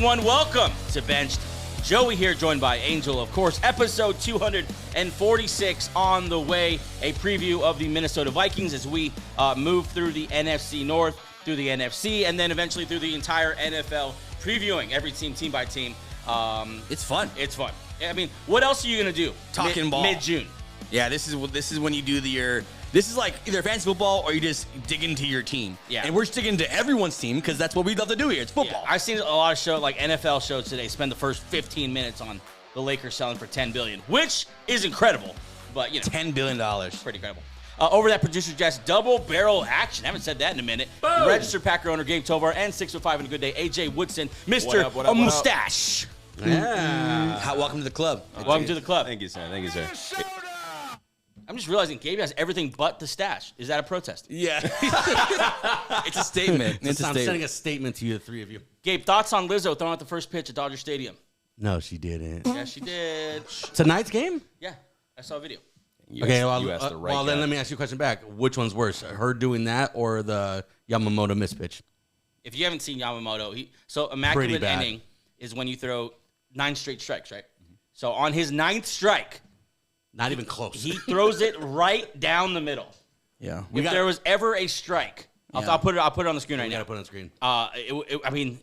everyone? Welcome to Benched. Joey here, joined by Angel, of course. Episode 246 on the way. A preview of the Minnesota Vikings as we move through the NFC North, through the NFC, and then eventually through the entire NFL, previewing every team by team. It's fun. It's fun. I mean, what else are you going to do? Talking ball. Mid-June. Yeah, this is when you do this is like either fantasy football or you just dig into your team. Yeah. And we're sticking to everyone's team because that's what we love to do here. It's football. Yeah, I've seen a lot of shows, like NFL shows today, spend the first 15 minutes on the Lakers selling for $10 billion, which is incredible. But, you know. $10 billion. Pretty incredible. Over that, producer Jess, double barrel action. I haven't said that in a minute. Boom. Registered Packer owner Gabe Tovar and 605 and a good day, AJ Woodson, Mr. What up? Mustache. Yeah. Welcome to the club. Welcome to the club. Thank you, sir. Thank you, sir. I'm just realizing Gabe has everything but the stash. Is that a protest? Yeah. It's a statement. I'm sending a statement to you, the three of you. Gabe, thoughts on Lizzo throwing out the first pitch at Dodger Stadium? No, she didn't. Yeah, she did. Tonight's game? Yeah, I saw a video. Okay, well, you asked the right then guy. let me ask you a question back. Which one's worse, her doing that or the Yamamoto mispitch? If you haven't seen Yamamoto, so immaculate bad. inning is when you throw 9 straight strikes, right? So on his 9th strike, Not even close. he throws it right down the middle. Yeah. If there was ever a strike, I'll put it on the screen right We now. gotta put it on screen.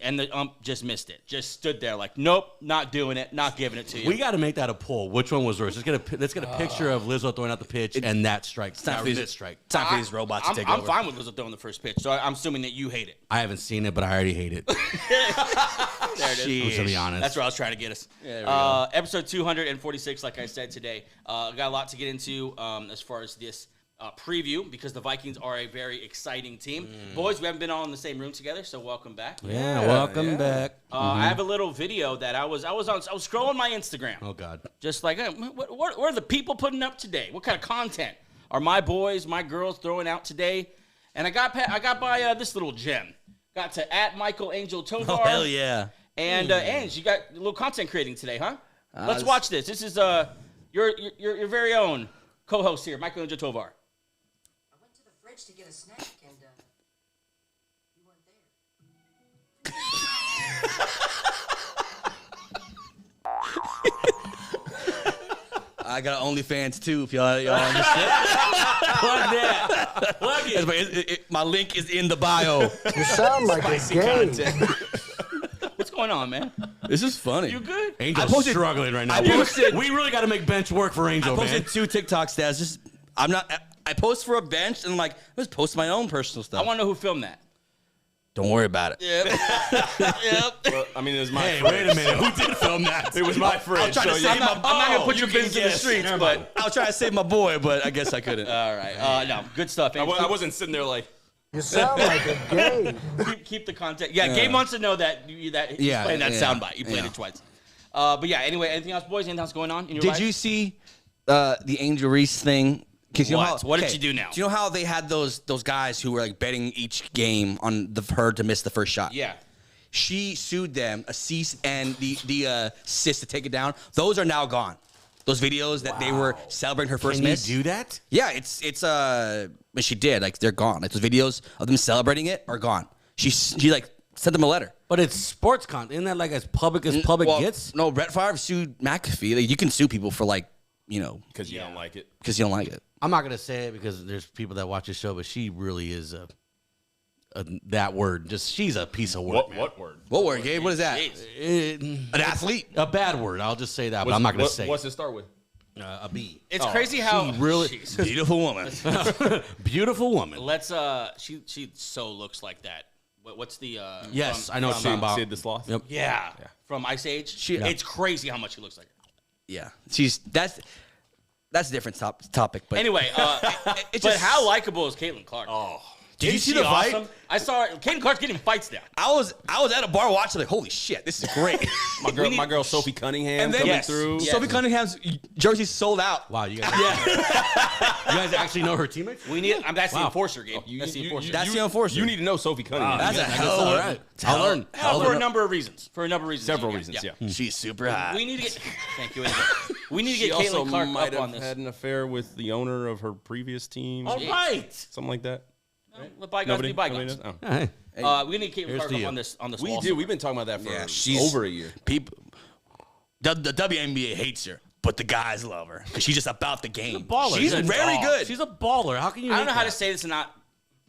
And the ump just missed it. Just stood there like, nope, not doing it, not giving it to you. We got to make that a poll. Which one was worse? Let's get a picture of Lizzo throwing out the pitch and that strike. It's time for these strike. Time for these robots to take over. I'm fine with Lizzo throwing the first pitch, so I'm assuming that you hate it. I haven't seen it, but I already hate it. There it is. I'm just gonna be honest. That's where I was trying to get us. Yeah, there we go. Episode 246, like I said today. Got a lot to get into as far as this preview because the Vikings are a very exciting team. Boys, we haven't been all in the same room together, so welcome back. Yeah, welcome back. I have a little video that I was scrolling my Instagram. Oh God. Just like, what are the people putting up today? What kind of content are my boys, my girls throwing out today? And I got by this little gem. Got to @MichaelAngelTovar. Oh, hell yeah. And Ange, you got a little content creating today, huh? Let's watch this. This is your very own co-host here, Michael Angel Tovar. I went to the fridge to get a snack and you weren't there. I got OnlyFans too, if y'all understand. Plug that. Plug it. My link is in the bio. You sound like a gay. What's going on, man? This is funny. You good? Angel's struggling right now. I posted- we really got to make bench work for Angel, I posted man. 2 TikTok stats. I post for a bench and I'm like, let's post my own personal I stuff. want to know who filmed that. Don't worry about it. Yep. Yep. Well, I mean, it was my Hey, fridge. wait a minute. Who did film that? It was my fridge. trying to so say yeah. I'm not gonna put your business in the streets, Never but mind. I was trying to save my boy, but I guess I couldn't. all right. No, good stuff. I wasn't sitting there like, You sound like a gay. Keep the content. Yeah, Gabe wants to know that he's playing that soundbite. You played it twice. But yeah, anyway, anything else, boys? Anything else going on in your life? Did you see the Angel Reese thing? 'Cause you know What? how- What did okay, she do now? Do you know how they had those guys who were like betting each game on her to miss the first shot? Yeah. She sued them, a cease and the assist to take it down. Those are now gone. Those videos that they were celebrating her first Can you miss. do that? Yeah, it's but she did. Like they're gone. Like those videos of them celebrating it are gone. She like sent them a letter. But it's sports content. Isn't that like as public Well, gets? No, Brett Favre sued McAfee. Like, you can sue people for like, because you don't like it. because you don't like it. I'm not gonna say it because there's people that watch the show, but she really is that word. Just she's a piece of work. man. What word? What word, Gabe? What is that? Jeez. An athlete. A bad word. I'll just say that, but I'm not gonna say What's it start with? a B. It's crazy how she really- Jeez. Beautiful woman. Beautiful woman. Let's she so looks like that. What's the Yes, from- I know what from, you're talking about. Sid the Sloth? Yep. Yeah, from Ice Age. It's crazy how much she looks like her. Yeah, that's a different topic. But Anyway, it's but just how likable is Caitlin Clark? Oh. Did you see Isn't the she fight? awesome? I saw her. Caitlin Clark's getting fights now. I was at a bar watching, like, holy shit, this is great. My girl Sophie Cunningham And then coming Yes. through. Yes. Sophie Cunningham's jersey sold out. Wow, you guys. you guys actually know her teammates? We need. That's the Wow. enforcer, Gabe. That's the enforcer. That's the enforcer. You need to know Sophie Cunningham. That's a I guess hell all of right. I'll learn. for a number of reasons. Several reasons, yeah. She's super hot. We need to get. Thank you. We need to She get also Caitlin Clark might up on have this. had an affair with the owner of her previous team. All right. Something like that. Let bygones be bygones. Nobody knows? Oh. Hey, We need Caitlin Clark up on this We wall do. We've been talking about that for she's over a year. People, the WNBA hates her, but the guys love her because she's just about the game. Baller. She's very good. She's a baller. How can you? I don't know hate how that? to say this and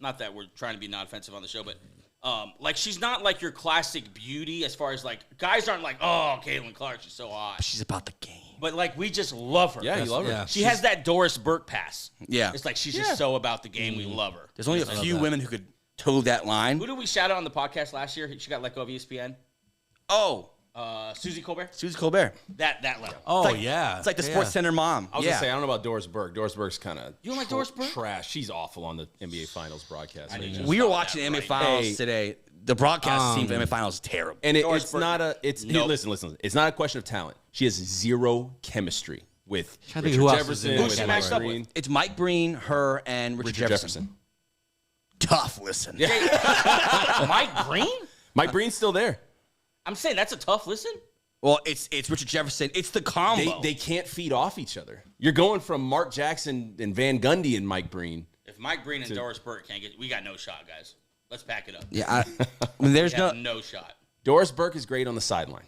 not that we're trying to be not offensive on the show, but like she's not like your classic beauty as far as like guys aren't like, oh, Caitlin Clark, she's so hot. She's about the game. But like we just love her. Yeah, you love her. Yeah. She has that Doris Burke pass. Yeah. It's like she's just so about the game. We love her. There's only a few women who could toe that line. Who did we shout out on the podcast last year? She got let go of ESPN. Oh, Susie Colbert. Susie Colbert. That level. Oh It's like- yeah, It's like the Sports Center mom. I was gonna say I don't know about Doris Burke. Doris Burke's kind of You don't like Doris Burke? trash. She's awful on the NBA Finals broadcast. We were watching the NBA Finals Hey. today. The broadcast team for the NBA Finals is terrible. And Doris it's Burke. not a. It's Nope. listen. It's not a question of talent. She has zero chemistry with I think Richard who else is Jefferson. in that With Who she Mike matched up Green. with? It's Mike Breen, her, and Richard Richard Jefferson. Jefferson. Tough listen. Mike Green? Mike Breen's still there. I'm saying that's a tough listen. Well, it's Richard Jefferson. It's the combo. They can't feed off each other. You're going from Mark Jackson and Van Gundy and Mike Breen. If Mike Breen and Doris Burke can't get, we got no shot, guys. Let's pack it up. yeah, I mean, there's We no. have no shot. Doris Burke is great on the sideline.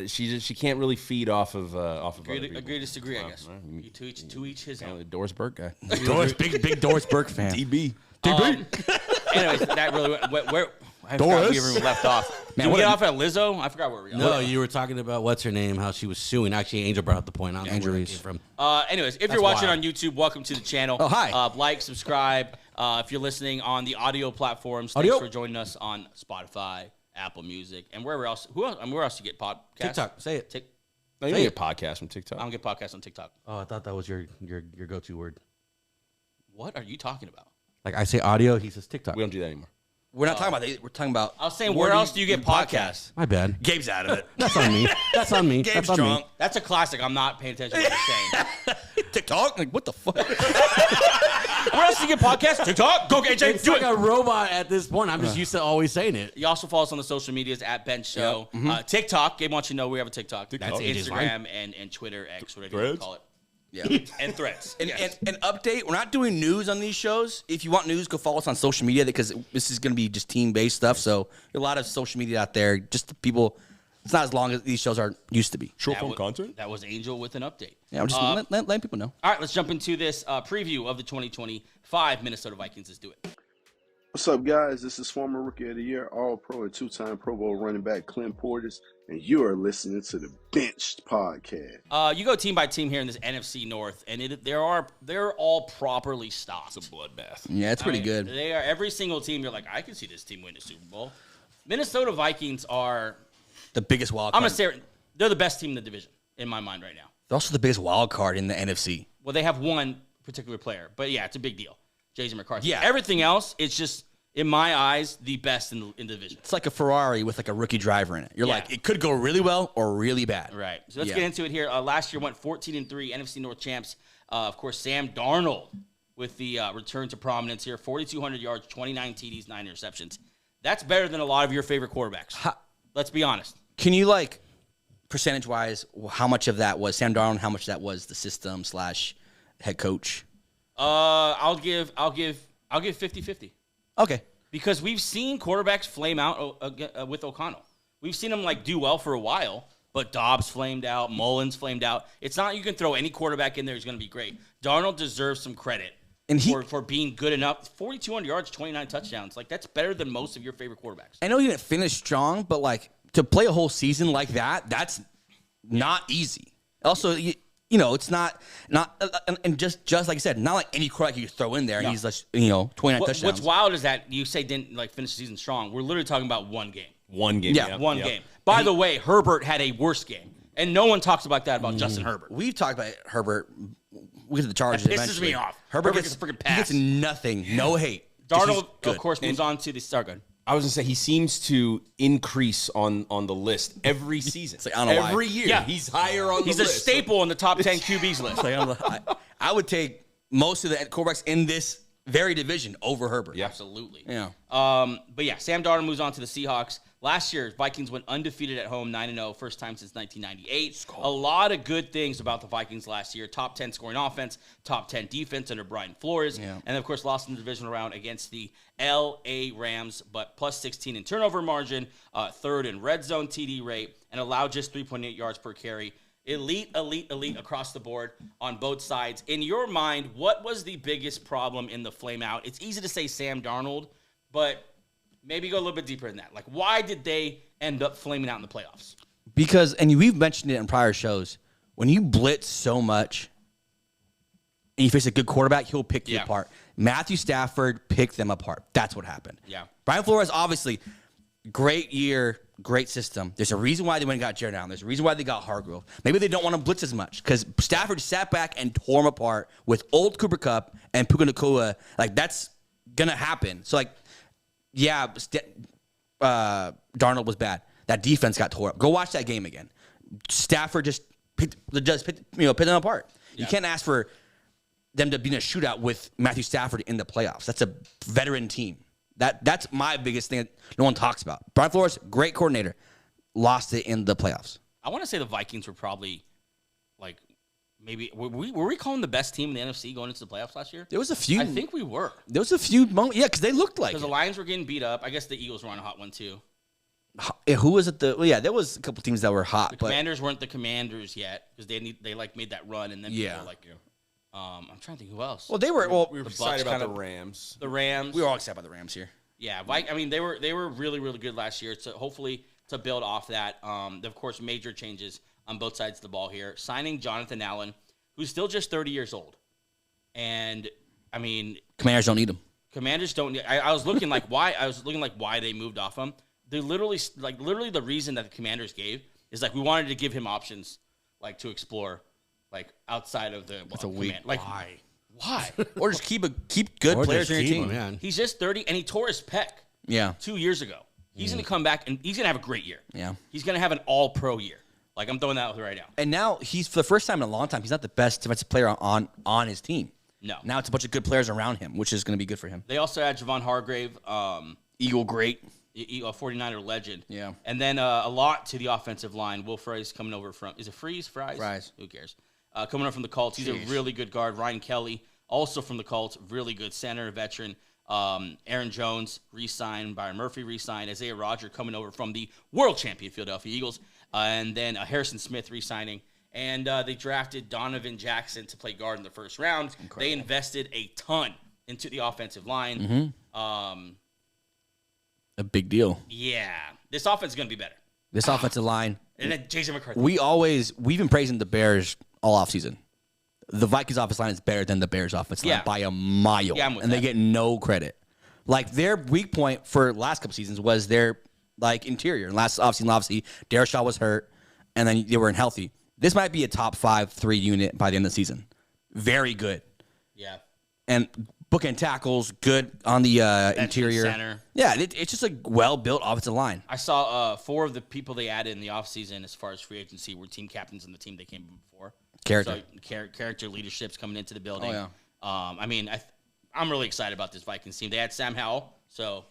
She can't really feed off of other people. Agree, disagree, I guess. well, You to each his Apparently own. Doris Burke guy. Doris, big Doris Burke fan. DB. Anyways, that really where I forgot we even left off. Did we what get a- off at Lizzo? I forgot where we got. No, you were talking about what's her name, how she was suing. Actually, Angel brought up the point. I don't know where it came from. Anyways, if you're watching wild. on YouTube, welcome to the channel. Oh, hi. Like, subscribe. If you're listening on the audio platforms, thanks Audio. for joining us on Spotify, Apple Music, and wherever else. Where else you get podcasts? TikTok, say it. No, you Say need a it. podcast from TikTok. I don't get podcasts on TikTok. Oh, I thought that was your go-to word. What are you talking about? Like I say audio, he says TikTok. We don't do that anymore. We're not talking about that. We're talking about. I was saying, where else do you get podcasts? My bad. Gabe's out of it. That's on me. That's on me. Gabe's That's on drunk. me. That's a classic. I'm not paying attention to what you're saying. TikTok? Like, what the fuck? Where else do you get podcasts? TikTok? Go, AJ, It's do like it. a robot at this point. I'm just used to always saying it. You also follow us on the social medias at Bench Show. TikTok. Gabe wants you to know we have a TikTok. That's AJ's Instagram and Twitter, X, whatever you Threads? call it. Yeah. And Threads. And, Yes. and update, we're not doing news on these shows. If you want news, go follow us on social media because this is going to be just team-based stuff. So a lot of social media out there, just the people, it's not as long as these shows are used to be. Short That form wa- content. That was Angel with an update. Yeah, I'm just letting people know. All right, let's jump into this preview of the 2025 Minnesota Vikings. Let's do it. What's up, guys? This is former Rookie of the Year, All-Pro and two-time Pro Bowl running back Clint Portis, and you are listening to the Benched Podcast. You go team by team here in this NFC North, and they're all properly stocked. It's a bloodbath. Yeah, it's pretty good. They are every single team. You're like, I can see this team win the Super Bowl. Minnesota Vikings are. The biggest wild I'm card. gonna say they're the best team in the division in my mind right now. They're also the biggest wild card in the NFC. Well, they have one particular player, but yeah, it's a big deal. Jason McCarthy. Yeah. Everything else, it's just in my eyes the best in the division. It's like a Ferrari with like a rookie driver in it. You're Yeah. like, it could go really well or really bad. Right. So let's Yeah. get into it here. Last year went 14-3, NFC North champs. Of course, Sam Darnold with the return to prominence here. 4,200 yards, 29 TDs, 9 interceptions. That's better than a lot of your favorite quarterbacks. Let's be honest. Can you like percentage-wise, how much of that was Sam Darnold? How much of that was the system / head coach? I'll give 50-50. Okay. Because we've seen quarterbacks flame out with O'Connell. We've seen him like do well for a while, but Dobbs flamed out, Mullins flamed out. It's not you can throw any quarterback in there who's going to be great. Darnold deserves some credit And for being good enough. 4,200 yards, 29 touchdowns. Like that's better than most of your favorite quarterbacks. I know he didn't finish strong, but like to play a whole season like that, that's not easy. Also, you know, it's not and just like I said, not like any quarterback you throw in there and he's like 29 touchdowns. What's wild is that you say didn't like finish the season strong. We're literally talking about one game. One game. Yeah, One game. By the way, Herbert had a worse game. And no one talks about that about Justin Herbert. We've talked about Herbert. We get to the Chargers. That pisses eventually. me off. Herbert Herbert gets gets a freaking He pass. gets nothing. No hate. 'Cause he's Darnold, good. of course, moves on to the start. Good. I was gonna say he seems to increase on the list every season. like, I don't know why. every year. Yeah. He's higher on He's the a list. staple in the top 10 QBs list. I would take most of the quarterbacks in this very division over Herbert. Yeah. Absolutely. Yeah. But yeah, Sam Darnold moves on to the Seahawks. Last year, Vikings went undefeated at home, 9-0, first time since 1998. A lot of good things about the Vikings last year. Top 10 scoring offense, top 10 defense under Brian Flores. Yeah. And, of course, lost in the divisional round against the L.A. Rams, but plus 16 in turnover margin, third in red zone TD rate, and allowed just 3.8 yards per carry. Elite across the board on both sides. In your mind, what was the biggest problem in the flame out? It's easy to say Sam Darnold, but maybe go a little bit deeper than that. Like, why did they end up flaming out in the playoffs? Because, and we've mentioned it in prior shows, when you blitz so much and you face a good quarterback, he'll pick you apart. Matthew Stafford picked them apart. That's what happened. Yeah. Brian Flores, obviously, great year, great system. There's a reason why they went and got Jared Allen. There's a reason why they got Hargrove. Maybe they don't want to blitz as much because Stafford sat back and tore him apart with old Cooper Kupp and Puka Nacua. Like, that's going to happen. So, like, yeah, Darnold was bad. That defense got tore up. Go watch that game again. Stafford just picked them apart. Yeah. You can't ask for them to be in a shootout with Matthew Stafford in the playoffs. That's a veteran team. That's my biggest thing that no one talks about. Brian Flores, great coordinator, lost it in the playoffs. I want to say the Vikings were probably like maybe were we calling the best team in the NFC going into the playoffs last year? There was a few. I think we were. There was a few moments. Yeah, because they looked like because the Lions were getting beat up. I guess the Eagles were on a hot one too. Who was it? There was a couple teams that were hot. The Commanders weren't the Commanders yet because they made that run and then people were like. I'm trying to think who else. Well, they were. Well, we were excited about the Rams. The Rams. We were all excited about the Rams here. Yeah, I mean they were really really good last year. So hopefully to build off that. Of course, major changes on both sides of the ball here. Signing Jonathan Allen, who's still just 30 years old, and I mean Commanders don't need him. Commanders don't. I was looking like why. I was looking like why they moved off him. They literally the reason that the Commanders gave is like we wanted to give him options like to explore. Like outside of the command. Like why? Or just keep good players in your team. Man. He's just 30 and he tore his pec. Yeah. 2 years ago. He's going to come back and he's going to have a great year. Yeah. He's going to have an all-pro year. Like I'm throwing that out there right now. And now he's for the first time in a long time. He's not the best defensive player on his team. No. Now it's a bunch of good players around him, which is going to be good for him. They also had Javon Hargrave, Eagle great. a 49er legend. Yeah. And then a lot to the offensive line. Will Fries coming over from is it Fries? Fries. Who cares? Coming up from the Colts, he's a really good guard. Ryan Kelly, also from the Colts, really good center, veteran. Aaron Jones, re-signed. Byron Murphy, re-signed. Isaiah Rodgers coming over from the world champion Philadelphia Eagles. And then Harrison Smith re-signing. And they drafted Donovan Jackson to play guard in the first round. They invested a ton into the offensive line. Mm-hmm. A big deal. Yeah. This offense is going to be better. This offensive line. And then Jason McCarthy. We've been praising the Bears all offseason. The Vikings offensive line is better than the Bears offensive line by a mile. Yeah, I'm with and that. They get no credit. Like their weak point for last couple seasons was their like interior. And last offseason, obviously, Darryl was hurt, and then they weren't healthy. This might be a top 5-3 unit by the end of the season. Very good. Yeah. And bookend tackles, good on the interior. Center. Yeah, it's just a well-built offensive line. I saw 4 of the people they added in the offseason as far as free agency were team captains in the team they came before. Character. So character leadership's coming into the building. Oh, yeah. I mean, I'm really excited about this Vikings team. They had Sam Howell, so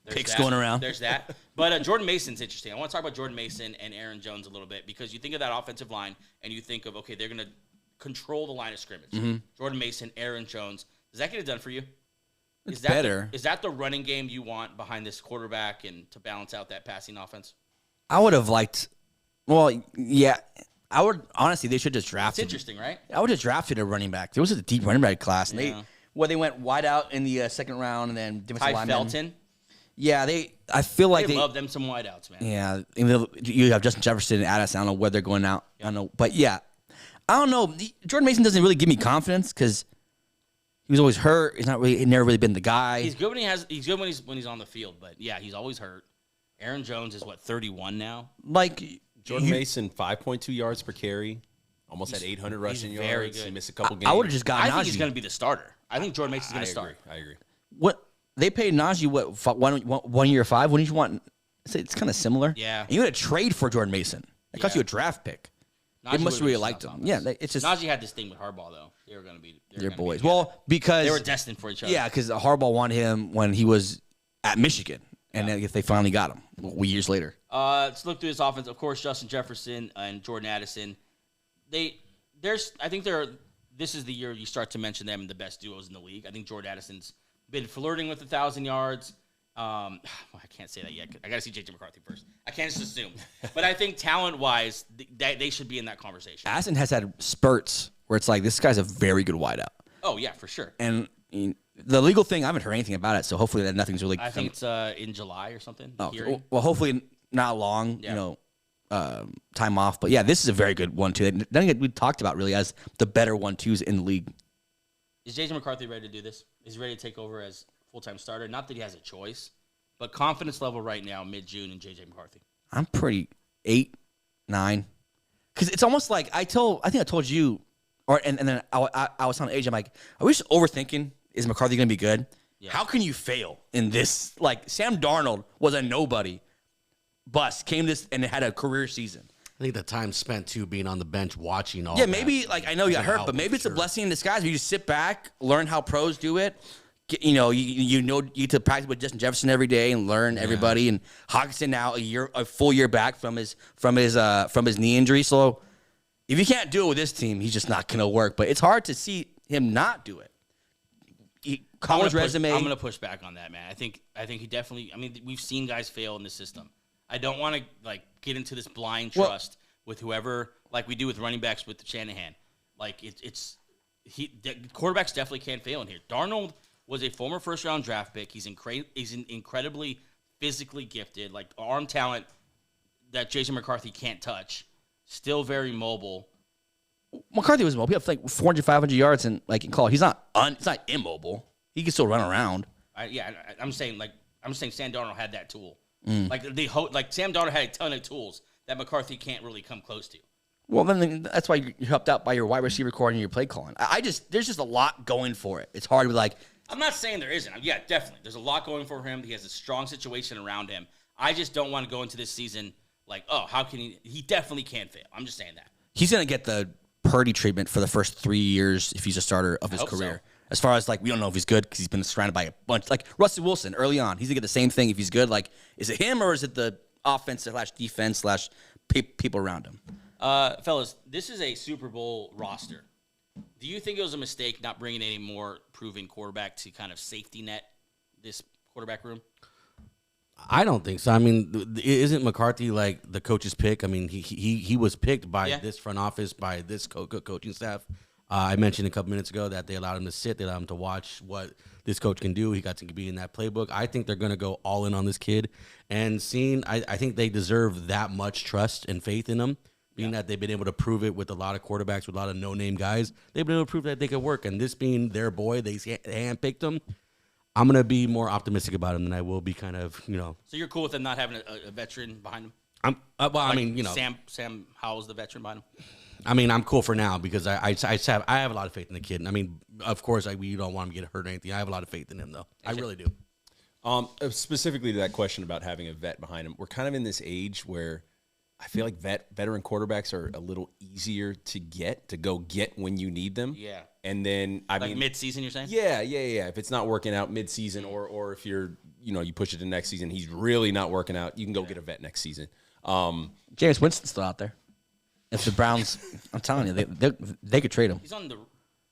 Picks going around. There's that. But Jordan Mason's interesting. I want to talk about Jordan Mason and Aaron Jones a little bit because you think of that offensive line and you think of, okay, they're going to control the line of scrimmage. Mm-hmm. Jordan Mason, Aaron Jones. Does that get it done for you? It's better. Is that the running game you want behind this quarterback and to balance out that passing offense? I would have liked. Well, yeah. I would honestly. They should just draft. It's interesting, right? I would have drafted a running back. There was a deep running back class. And they went wide out in the second round, and then defensive Ty linemen. Felton. Yeah, I feel like they love them some wideouts, man. Yeah, you have Justin Jefferson and Addis. I don't know where they're going out. I don't know, but yeah, I don't know. Jordan Mason doesn't really give me confidence because he was always hurt. He's never really been the guy. He's good when he's on the field, but yeah, he's always hurt. Aaron Jones is 31 now. Like Jordan Mason, 5.2 yards per carry, almost had 800 rushing yards. Very good. He missed a couple games. I would have just got. I Najee. think he's going to be the starter. I think Jordan Mason's going to start. I agree. What they paid Najee? What 1 year 5? What did you want? It's kind of similar. Yeah. And you had a trade for Jordan Mason. It cost you a draft pick. They must have really liked him. Yeah, it's just Najee had this thing with Harbaugh though. They were going to be their boys. Well, because they were destined for each other. Yeah, because Harbaugh wanted him when he was at Michigan, And then if they finally got him years later. Let's look through this offense. Of course, Justin Jefferson and Jordan Addison. This is the year you start to mention them the best duos in the league. I think Jordan Addison's been flirting with 1,000 yards. I can't say that yet. I got to see J.J. McCarthy first. I can't just assume. But I think talent-wise, they should be in that conversation. Addison has had spurts where it's like, this guy's a very good wideout. Oh, yeah, for sure. And the legal thing, I haven't heard anything about it, so hopefully that nothing's really... I think it's in July or something. Well, hopefully not long, time off. But, yeah, this is a very good 1-2. Nothing that we talked about, really, as the better 1-2s in the league. Is J.J. McCarthy ready to do this? Is he ready to take over as full-time starter? Not that he has a choice, but confidence level right now, mid-June, in J.J. McCarthy. I'm pretty 8, 9. Because it's almost like I think I told you, and then I was telling AJ, I'm like, are we just overthinking? Is McCarthy going to be good? Yeah. How can you fail in this? Like, Sam Darnold was a nobody. Came this and had a career season. I think the time spent, too, being on the bench watching all that. Maybe, I know you got hurt, but maybe it's a blessing in disguise. You just sit back, learn how pros do it. You get to practice with Justin Jefferson every day and learn everybody. And Hockenson now a full year back from his knee injury. So if you can't do it with this team, he's just not going to work. But it's hard to see him not do it. College resume. I'm going to push back on that, man. I think he definitely. I mean, we've seen guys fail in the system. I don't want to get into this blind trust with whoever, like we do with running backs with Shanahan. Like quarterbacks definitely can't fail in here. Darnold was a former first-round draft pick. He's incredibly physically gifted, like arm talent that Jason McCarthy can't touch. Still very mobile. McCarthy was mobile. He had like 400, 500 yards in college. He's not immobile. He can still run around. I'm saying Sam Darnold had that tool. Like Sam Darnold had a ton of tools that McCarthy can't really come close to. Well, then that's why you're helped out by your wide receiver core and your play calling. There's just a lot going for it. It's hard to be like. I'm not saying there isn't. Yeah, definitely. There's a lot going for him. He has a strong situation around him. I just don't want to go into this season like, how can he? He definitely can't fail. I'm just saying that. He's going to get the Purdy treatment for the first 3 years if he's a starter of his career. So. As far as, we don't know if he's good because he's been surrounded by a bunch. Like, Russell Wilson, early on, he's going to get the same thing if he's good. Like, is it him or is it the offense/defense/ people around him? Fellas, this is a Super Bowl roster. Do you think it was a mistake not bringing any more proven quarterback to kind of safety net this quarterback room? I don't think so. I mean, isn't McCarthy the coach's pick? I mean, he was picked by this front office, by this coaching staff. I mentioned a couple minutes ago that they allowed him to sit. They allowed him to watch what this coach can do. He got to be in that playbook. I think they're going to go all in on this kid. And I think they deserve that much trust and faith in him. Being that they've been able to prove it with a lot of quarterbacks, with a lot of no-name guys, they've been able to prove that they could work. And this being their boy, they handpicked him. I'm going to be more optimistic about him than I will be kind of, So you're cool with them not having a veteran behind him? Sam Howell's the veteran behind him? I mean, I'm cool for now because I have a lot of faith in the kid. I mean, of course, we don't want him to get hurt or anything. I have a lot of faith in him, though. I really do. Specifically to that question about having a vet behind him, we're kind of in this age where I feel like veteran quarterbacks are a little easier to go get when you need them. Yeah. And then, mid-season, you're saying? Yeah. If it's not working out mid-season or if you're, you push it to next season, he's really not working out, you can go get a vet next season. James Winston's still out there. If the Browns, I'm telling you, they could trade him. He's on the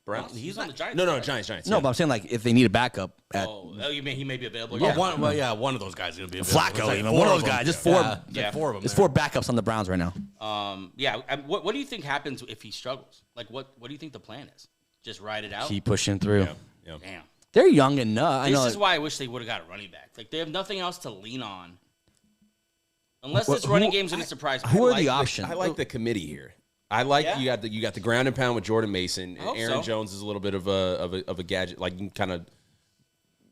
Browns? He's on the Giants. No, Giants. No, but I'm saying, if they need a backup. You mean he may be available? One of those guys is going to be available. Flacco, one of those guys. Just four. Four of them. There's 4 backups on the Browns right now. What do you think happens if he struggles? What do you think the plan is? Just ride it out? Keep pushing through. Yeah. Damn. They're young enough. This is why I wish they would have got a running back. They have nothing else to lean on. Unless this running game's going to surprise me. Who are the options? I like the committee here. I like you got the ground and pound with Jordan Mason. And Aaron Jones is a little bit of a gadget. You can kind of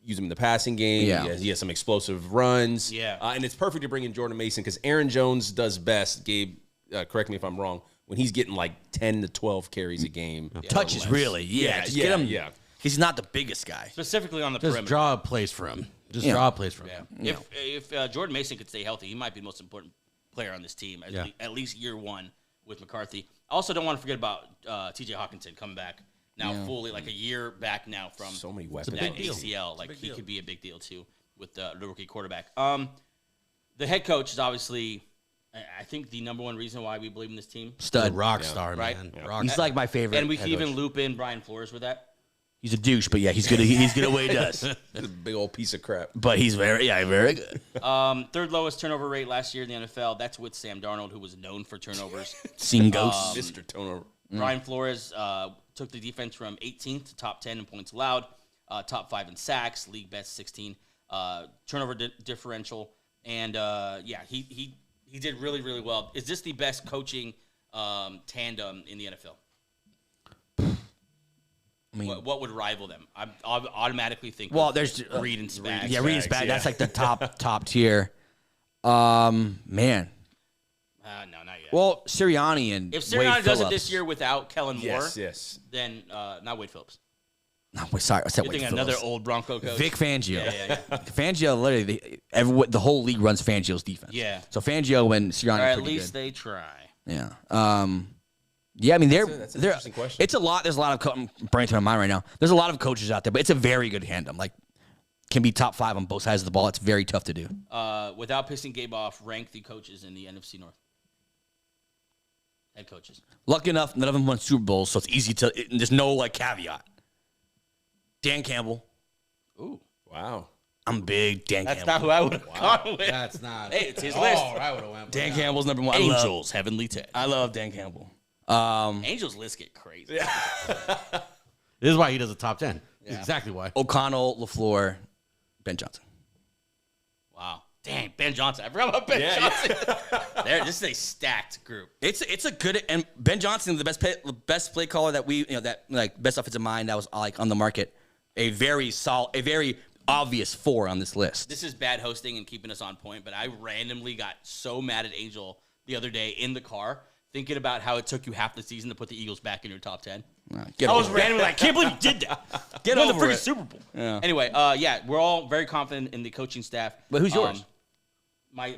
use him in the passing game. Yeah. He has some explosive runs. Yeah. And it's perfect to bring in Jordan Mason because Aaron Jones does best, Gabe, correct me if I'm wrong, when he's getting 10 to 12 carries a game. Touches, really. Yeah. Just get him. Yeah. He's not the biggest guy. Specifically on the Just perimeter. draw a plays for him. Draw a plays for him. Yeah. If Jordan Mason could stay healthy, he might be the most important player on this team, at least year one with McCarthy. I also don't want to forget about T.J. Hockenson coming back now fully, a year back now from so many weapons. that ACL. He could be a big deal too. with the rookie quarterback. The head coach is obviously, I think, the number one reason why we believe in this team. Stud. Rock star, Right. man. Yeah. Rock He's star. like my favorite. And we can head even coach. loop in Brian Flores with that. He's a douche, but yeah, he's good. He's good at what he does. He's a big old piece of crap. But he's very good. Third lowest turnover rate last year in the NFL. That's with Sam Darnold, who was known for turnovers. Seen ghosts. Mr. Turnover. Brian Flores took the defense from 18th to top 10 in points allowed, top 5 in sacks, league best 16 turnover differential, and he did really, really well. Is this the best coaching tandem in the NFL? I mean, What would rival them? I automatically think. well, of there's Reed and Spags. yeah, Reed and Spags. yeah. That's like the top tier. Man. No, not yet. Well, Sirianni and If Wade Sirianni does it Phillips. this year without Kellen Moore, Yes. then not Wade Phillips. No, wait, sorry, I said You're Wade thinking Phillips. another old Bronco coach. Vic Fangio. Yeah. Fangio, literally, the whole league runs Fangio's defense. Yeah. So Fangio and Sirianni Or are at pretty least good. they try. Yeah. Yeah, I mean, That's an they're interesting question. it's a lot. There's a lot of I'm bringing to my mind right now. There's a lot of coaches out there, but it's a very good tandem. Like, can be top 5 on both sides of the ball. It's very tough to do. Without pissing Gabe off, rank the coaches in the NFC North. Head coaches. Lucky enough, none of them won Super Bowls, so it's easy to. There's no like caveat. Dan Campbell. Ooh. Wow. I'm big Dan That's Campbell. not who I would have gone with. That's not. Hey, it's his list. I would have went. Dan Campbell's number 1. Angels, Heavenly Ted. I love Dan Campbell. Angels lists get crazy. This is why he does a top 10. Yeah. Exactly why. O'Connell, LaFleur, Ben Johnson. Wow. Dang, Ben Johnson. I forgot about Ben Johnson. This is a stacked group. It's a good, and Ben Johnson, the best play caller that that like best offensive mind that was like on the market. A very obvious 4 on this list. This is bad hosting and keeping us on point, but I randomly got so mad at Angel the other day in the car thinking about how it took you half the season to put the Eagles back in your top 10. Get I was over it. randomly like, I can't believe you did that. Get Won the over freaking it. Super Bowl. Yeah. Anyway, we're all very confident in the coaching staff. But who's yours? My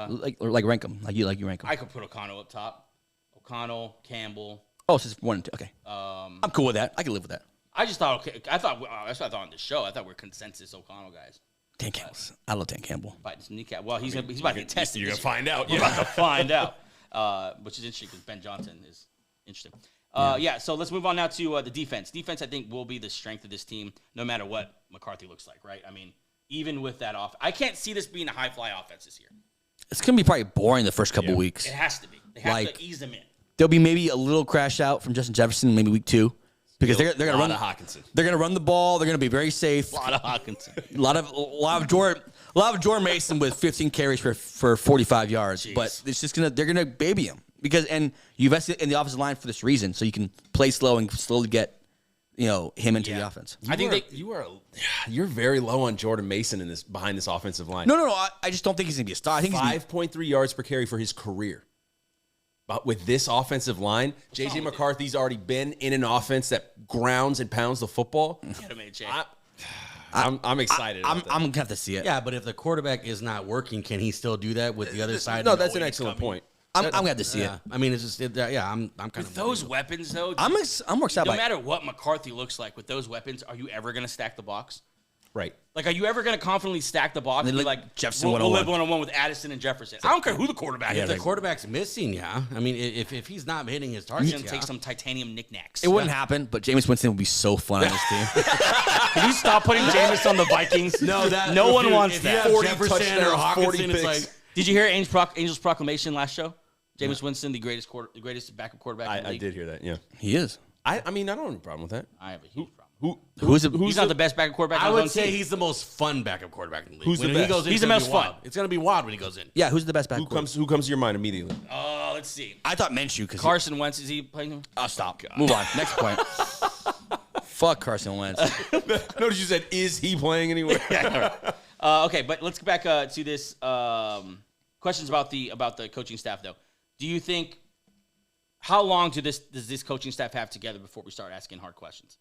like rank them like you rank them. I could put O'Connell up top. O'Connell, Campbell. Oh, so it's 1 and 2. Okay. I'm cool with that. I can live with that. I just thought, okay, that's what I thought on the show. I thought we're consensus O'Connell guys. Dan Campbell. I love Dan Campbell. Fighting his kneecap. Well, he's about to get tested. You're this going to year. find out. We're about to find out, which is interesting because Ben Johnson is interesting. So let's move on now to the defense. Defense, I think, will be the strength of this team no matter what McCarthy looks like, right? I mean, even with that off, I can't see this being a high-fly offense this year. It's gonna be probably boring the first couple weeks. It has to be. They have Like- to ease them in. There'll be maybe a little crash out from Justin Jefferson, maybe week 2, because they're gonna run. Hawkinson. They're gonna run the ball. They're gonna be very safe. A lot of Hawkinson. A lot of Jordan Mason with 15 carries for 45 yards. Jeez. But it's just they're gonna baby him and you invested in the offensive line for this reason, so you can play slow and slowly get him into the offense. I think You're very low on Jordan Mason behind this offensive line. No. I just don't think he's gonna be a star. I think he's 5.3 yards per carry for his career. But with this offensive line, J.J. McCarthy's already been in an offense that grounds and pounds the football. Get him, AJ. I'm excited. I'm about that. gonna have to see it. Yeah, but if the quarterback is not working, can he still do that with the other side? No, that's an excellent point. I'm gonna have to see it. Yeah, I mean, it's just I'm kind With of those weapons, though, I'm more excited no by it. matter what McCarthy looks like with those weapons, are you ever going to stack the box? Right. Like, are you ever going to confidently stack the box and be like like, Jefferson we'll 101. live one-on-one with Addison and Jefferson? I don't care who the quarterback If is. the quarterback's missing, yeah. I mean, if he's not hitting his He's targets, going to take some titanium knickknacks. It wouldn't happen, but Jameis Winston would be so fun on this team. Can you stop putting Jameis on the Vikings? No one wants that. 40 Jefferson or touchdowns, 40 Hawkinson, it's picks. like Did you hear Angel's proclamation last show? Jameis Winston, the greatest backup quarterback in the I league. did hear that, yeah. He is. I mean, I don't have a problem with that. I have a huge problem. Who's He's not the best backup quarterback I on his own would say team. he's the most fun backup quarterback in the league. Who's the When he best? goes in, He's it's the gonna most be fun. wild. It's going to be wild when he goes in. Yeah, who's the best back? Who comes to your mind immediately? Let's see. I thought Minshew because Carson Wentz, is he playing him? Oh, stop. Move on. Next point. Fuck Carson Wentz. Notice you said, is he playing anywhere? Okay, but let's get back to this. Questions about the coaching staff, though. Do you think, how long does this coaching staff have together before we start asking hard questions?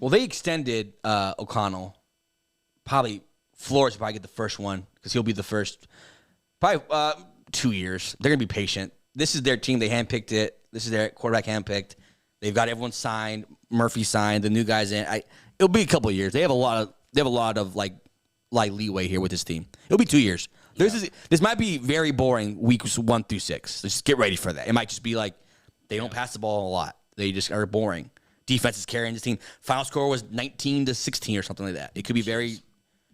Well, they extended O'Connell. Probably Flores will probably get the first one because he'll be the first. Probably 2 years. They're gonna be patient. This is their team. They handpicked it. This is their quarterback handpicked. They've got everyone signed. Murphy signed. The new guys in. It'll be a couple of years. They have a lot of like leeway here with this team. It'll be 2 years. This might be very boring weeks 1 through 6. Just get ready for that. It might just be like they don't pass the ball a lot. They just are boring. Defense is carrying this team. Final score was 19-16 or something like that. It could be very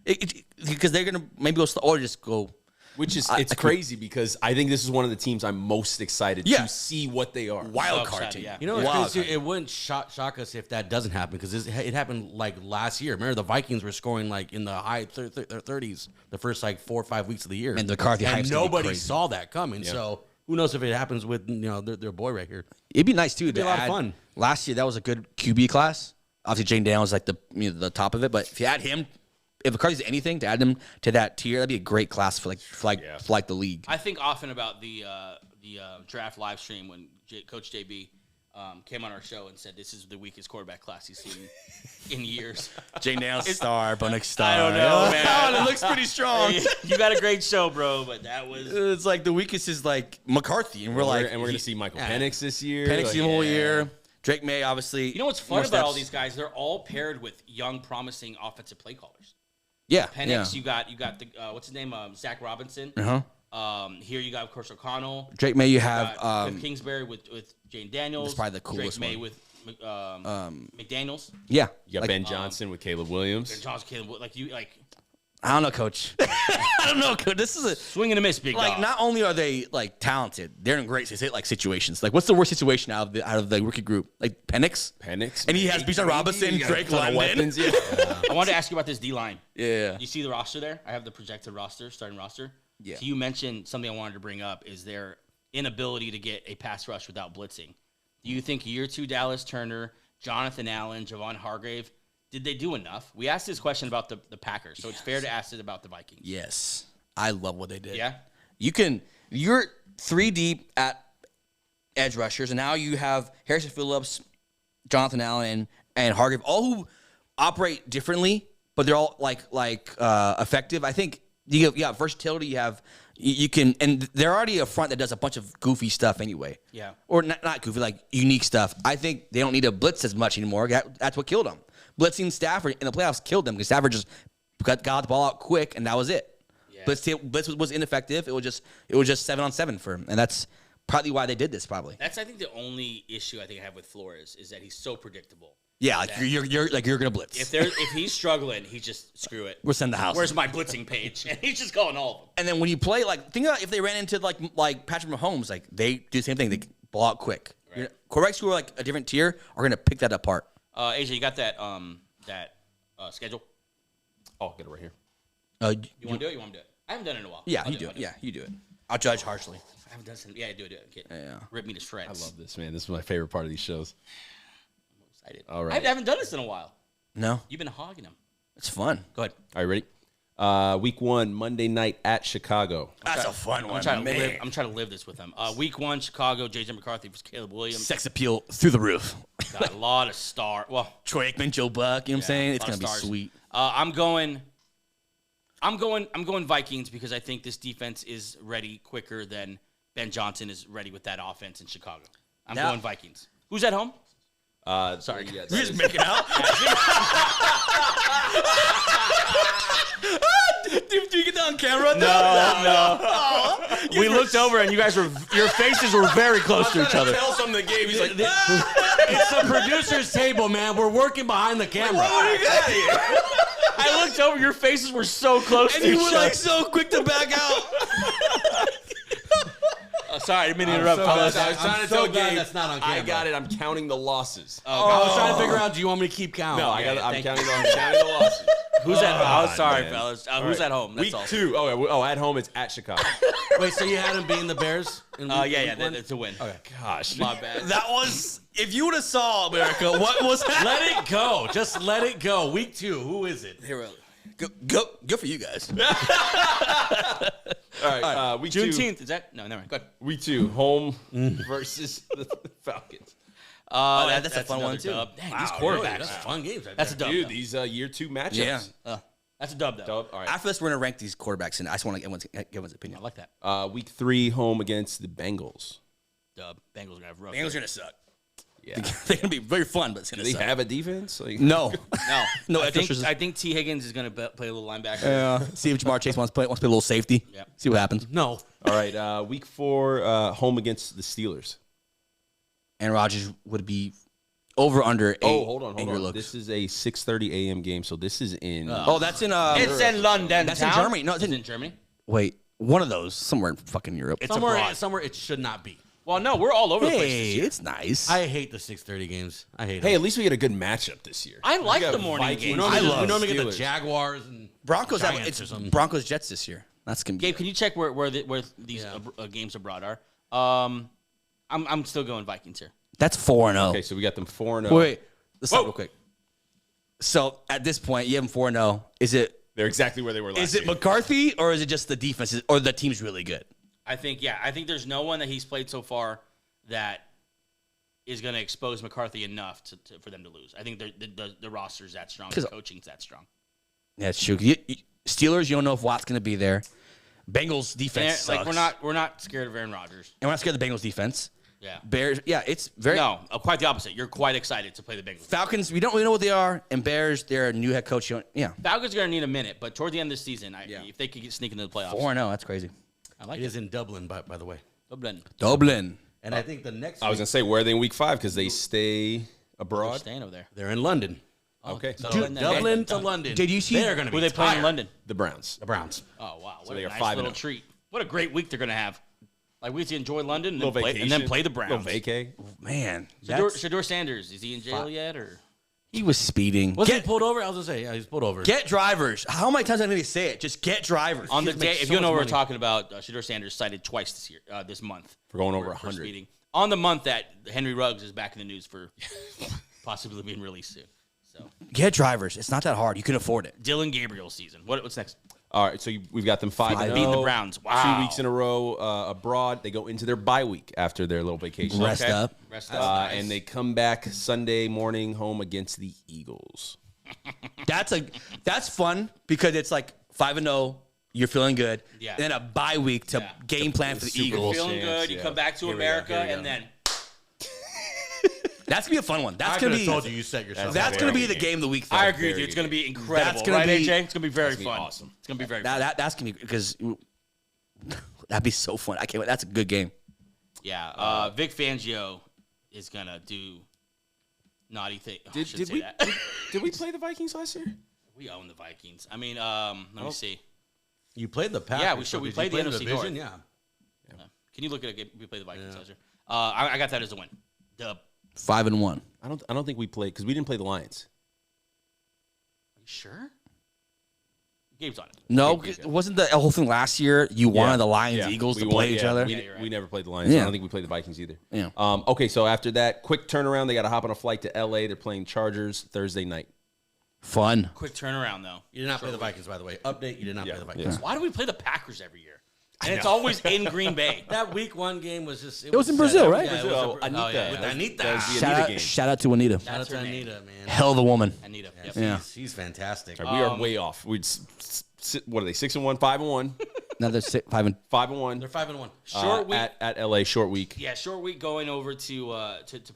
because they're gonna maybe go slow or just go. Which is it's crazy because I think this is one of the teams I'm most excited to see what they are. Wild card team. Yeah. You know, it wouldn't shock us if that doesn't happen because it happened like last year. Remember, the Vikings were scoring like in the high 30s the first like 4 or 5 weeks of the year, And the McCarthy hype's gonna be nobody crazy. saw that coming. So who knows if it happens with their boy right here? It'd be nice too. It'd be a lot of fun. Last year that was a good QB class. Obviously, Jane Daniels was like the top of it, but if you add him. If McCarthy's anything to add him to that tier, that'd be a great class for the league. I think often about the draft live stream when Coach JB came on our show and said this is the weakest quarterback class he's seen in years. Jane Daniels star, Bunnick star. I don't know, man. It looks pretty strong. You got a great show, bro, but that was It's like the weakest is like McCarthy, and we're going to see Michael Penix this year. Penix the whole year. Drake May, obviously. You know what's fun about all these guys? They're all paired with young, promising offensive play callers. Yeah, Penix, you got the what's his name? Zach Robinson. Here you got, of course, O'Connell. Drake May, you have Cliff Kingsbury with Jane Daniels. That's probably the coolest Drake May one. with McDaniels. yeah. You got Ben Johnson with Caleb Williams. Ben Johnson, Caleb, I don't know, Coach. I don't know, Coach. This is a swing and a miss, big like. dog. Not only are they like talented, they're in great situations. Like, what's the worst situation out of the rookie group? Like Penix, and he has Bijan Robinson, Drake London. Weapons, I wanted to ask you about this D-line. Yeah. You see the roster there? I have the projected starting roster. Yeah. So you mentioned something I wanted to bring up is their inability to get a pass rush without blitzing. Do you think year 2 Dallas Turner, Jonathan Allen, Javon Hargrave, did they do enough? We asked this question about the Packers, so it's fair to ask it about the Vikings. Yes, I love what they did. Yeah? You're 3 deep at edge rushers, and now you have Harrison Phillips, Jonathan Allen, and Hargrave, all who operate differently, but they're all effective. I think you got versatility. You can, and they're already a front that does a bunch of goofy stuff anyway. Yeah. Or not goofy, like unique stuff. I think they don't need to blitz as much anymore. That's what killed them. Blitzing Stafford in the playoffs killed them because Stafford just got the ball out quick, and that was it. Yeah. Blitz was ineffective. It was just 7-on-7 for him, and that's probably why they did this. Probably. That's I think the only issue I think I have with Flores is that he's so predictable. Yeah, like you're gonna blitz. If he's struggling, he just screw it. We'll send the house. Where's my blitzing page? And he's just calling all of them. And then when you play, think about if they ran into like Patrick Mahomes, like they do the same thing. They ball out quick. Right. Quarterbacks who are like a different tier are gonna pick that apart. AJ, you got that schedule? Oh, I'll get it right here. You want to do it? You want me to do it? I haven't done it in a while. Yeah, you do it. Yeah, you do it. I'll judge harshly. I haven't done it. Yeah, do it. Okay. Yeah. Rip me to shreds. I love this, man. This is my favorite part of these shows. I'm excited. All right. I haven't done this in a while. No, You've been hogging them. it's fun. Go ahead. All right, ready? Week 1, Monday night at Chicago. That's a fun one. I'm trying to live this with them. Week 1, Chicago, J.J. McCarthy versus Caleb Williams. Sex appeal through the roof. Got a lot of star. Well, Troy Aikman, Joe Buck. You know what I'm saying? It's a lot gonna of be stars. sweet. I'm going Vikings because I think this defense is ready quicker than Ben Johnson is ready with that offense in Chicago. I'm going Vikings. Who's at home? Sorry. Yeah, You're just making out. Do you get that on camera? No. We looked over and your faces were very close to each other. Tell something the game. He's like, It's the producer's table, man. We're working behind the camera. I looked over, your faces were so close And to you each were other. like so quick to back out. Sorry, I didn't mean to interrupt. I was trying to so tell glad Gabe, that's not on I camera. got it. I'm counting the losses. I was trying to figure out, do you want me to keep count? No, I'm counting the losses. Who's at home? Oh, sorry, man. fellas. Who's at home? That's Week all. 2. Oh, at home it's at Chicago. Wait, so you had him beating the Bears? That's a win. Okay. Gosh. My bad. That was if you would have saw America, what was happening? Let it go. Just let it go. Week 2, who is it? Go for you guys. All right, week 2. Juneteenth. Is that? No, never mind. Go ahead. Week 2, home versus the Falcons. That's a fun another one, too. Dub. Dang, Wow, these really? quarterbacks. That's fun games right That's a there. dub. Dude, though. these year 2 matchups. Yeah. That's a dub, though. Dub. All right. After this, we're gonna rank these quarterbacks, and I just want to get everyone's I opinion. like that. Week 3, home against the Bengals. Dub. Bengals are going to have rough. Bengals are gonna suck. Yeah. They're going to be very fun, but it's going Do to they suck. have a defense? Like, No. No, No I extra think, stretches. I think T. Higgins is going to play a little linebacker. Yeah. See if Jamar Chase wants to play a little safety. Yep. See what happens. No. All right, week 4, home against the Steelers. Aaron Rodgers would be over under 8. Oh, hold on. angry looks. This is a 6:30 a.m. game, so this is in. Oh, that's in It's in London. That's in town. Germany. No, it's It's in in Germany. Wait, one of those somewhere in fucking Europe. It's abroad. Somewhere it should not be. Well, no, we're all over the place this Hey, year. it's nice. I hate the 6:30 games. I hate Hey, them. at least we get a good matchup this year. I like We got the morning Vikings. games. We love normally get the Steelers. Jaguars and Broncos have Giants or it's something. Broncos Jets this year. That's gonna be Gabe, can you check where these games abroad are? I'm still going Vikings here. That's 4-0. Okay, so we got them 4-0. Wait, let's stop Whoa. real quick. So at this point, you have them 4-0. Is it They're exactly where they were last is it year. McCarthy or is it just the defense or the team's really good? I think there's no one that he's played so far that is going to expose McCarthy enough for them to lose. I think the roster's that strong, the coaching's that strong. Yeah, it's true. Steelers, you don't know if Watt's going to be there. Bengals defense sucks. Like we're not scared of Aaron Rodgers. And we're not scared of the Bengals defense. Yeah. Bears, yeah, it's very No, quite the opposite. You're quite excited to play the Bengals. Falcons, we don't really know what they are, and Bears, they're a new head coach. Yeah, Falcons are going to need a minute, but toward the end of the season, if they could sneak into the playoffs, 4-0. That's crazy. I like it is in Dublin, by the way. Dublin. And I think the next I was week, going to say, where are they in week 5? Because they stay They're abroad. staying over there. they're in London. Okay. So Dublin to London. Did you see- They're going to Who be are they playing in tired. London? The Browns. The Browns. Oh wow, what they a are nice 5-0. little treat. What a great week they're going to have. Like we get to enjoy London and, Little then play, vacation. and then play the Browns. Little vacay. Man, Shador Sanders, is he in jail yet or? he was speeding. Was he pulled over? I was going to say, yeah, he's pulled over. Get drivers. How many times am I going to say it? Just get drivers. On the Kids day, make if so you know much what we're money. talking about, Shador Sanders cited twice this month For going over for 100. speeding. On the month that Henry Ruggs is back in the news for possibly being released soon. So Get drivers. It's not that hard. You can afford it. Dylan Gabriel's season. What's next? All right, so we've got them 5-0. Beating the Browns. Wow. 2 weeks in a row abroad. They go into their bye week after their little vacation. Rest up. Rest up. And they come back Sunday morning home against the Eagles. That's fun because it's like 5-0. You're feeling good. Yeah. And then a bye week to game plan for the Super Bowl Eagles. Feeling chance, good. You yeah. come back to Here we go, America, here we go. and then That's gonna be a fun one. That's I gonna could be. have told you set yourself That's up. gonna be Very the good game of the week. Though. I agree with very you. It's going to be That's incredible, gonna right, be- AJ? It's going to be very gonna be fun. awesome. It's going to be very fun. That's gonna be because that'd be so fun. I can't wait. That's a good game. Yeah. Vic Fangio is going to do naughty things. Did we play the Vikings last year? We own the Vikings. I mean, let me see. You played the Packers. Yeah, we should. so We did played you the play NFC division? North. Yeah. Can you look at a game? We played the Vikings last year. I got that as a win. Dub. 5-1. I don't think we played because we didn't play the Lions. Are you sure? Gabe's on it. No, wasn't the whole thing last year? You wanted the Lions, Eagles We to won- play each other. Yeah, you're right. We never played the Lions. Yeah. I don't think we played the Vikings either. Yeah. Okay, so after that, quick turnaround. They got to hop on a flight to L.A. They're playing Chargers Thursday night. Fun. Quick turnarow, though. You did not play the Vikings, by the way. Update, you did not play the Vikings. Why do we play the Packers every year? And it's always in Green Bay. That week 1 game was just... It was in Brazil, right? Yeah, Brazil. it was Anita. yeah. With Anita. That was the Shout Anita out, game. shout out to Anita. Shout out That's to her name. Anita, man. Hell of a woman. Anita. Yeah, Yep. She's fantastic. We are way off. What are they? 6-1, 5-1, Another 5 5-1. They're 5-1. Short week. at L.A. Short week. Yeah, short week going over to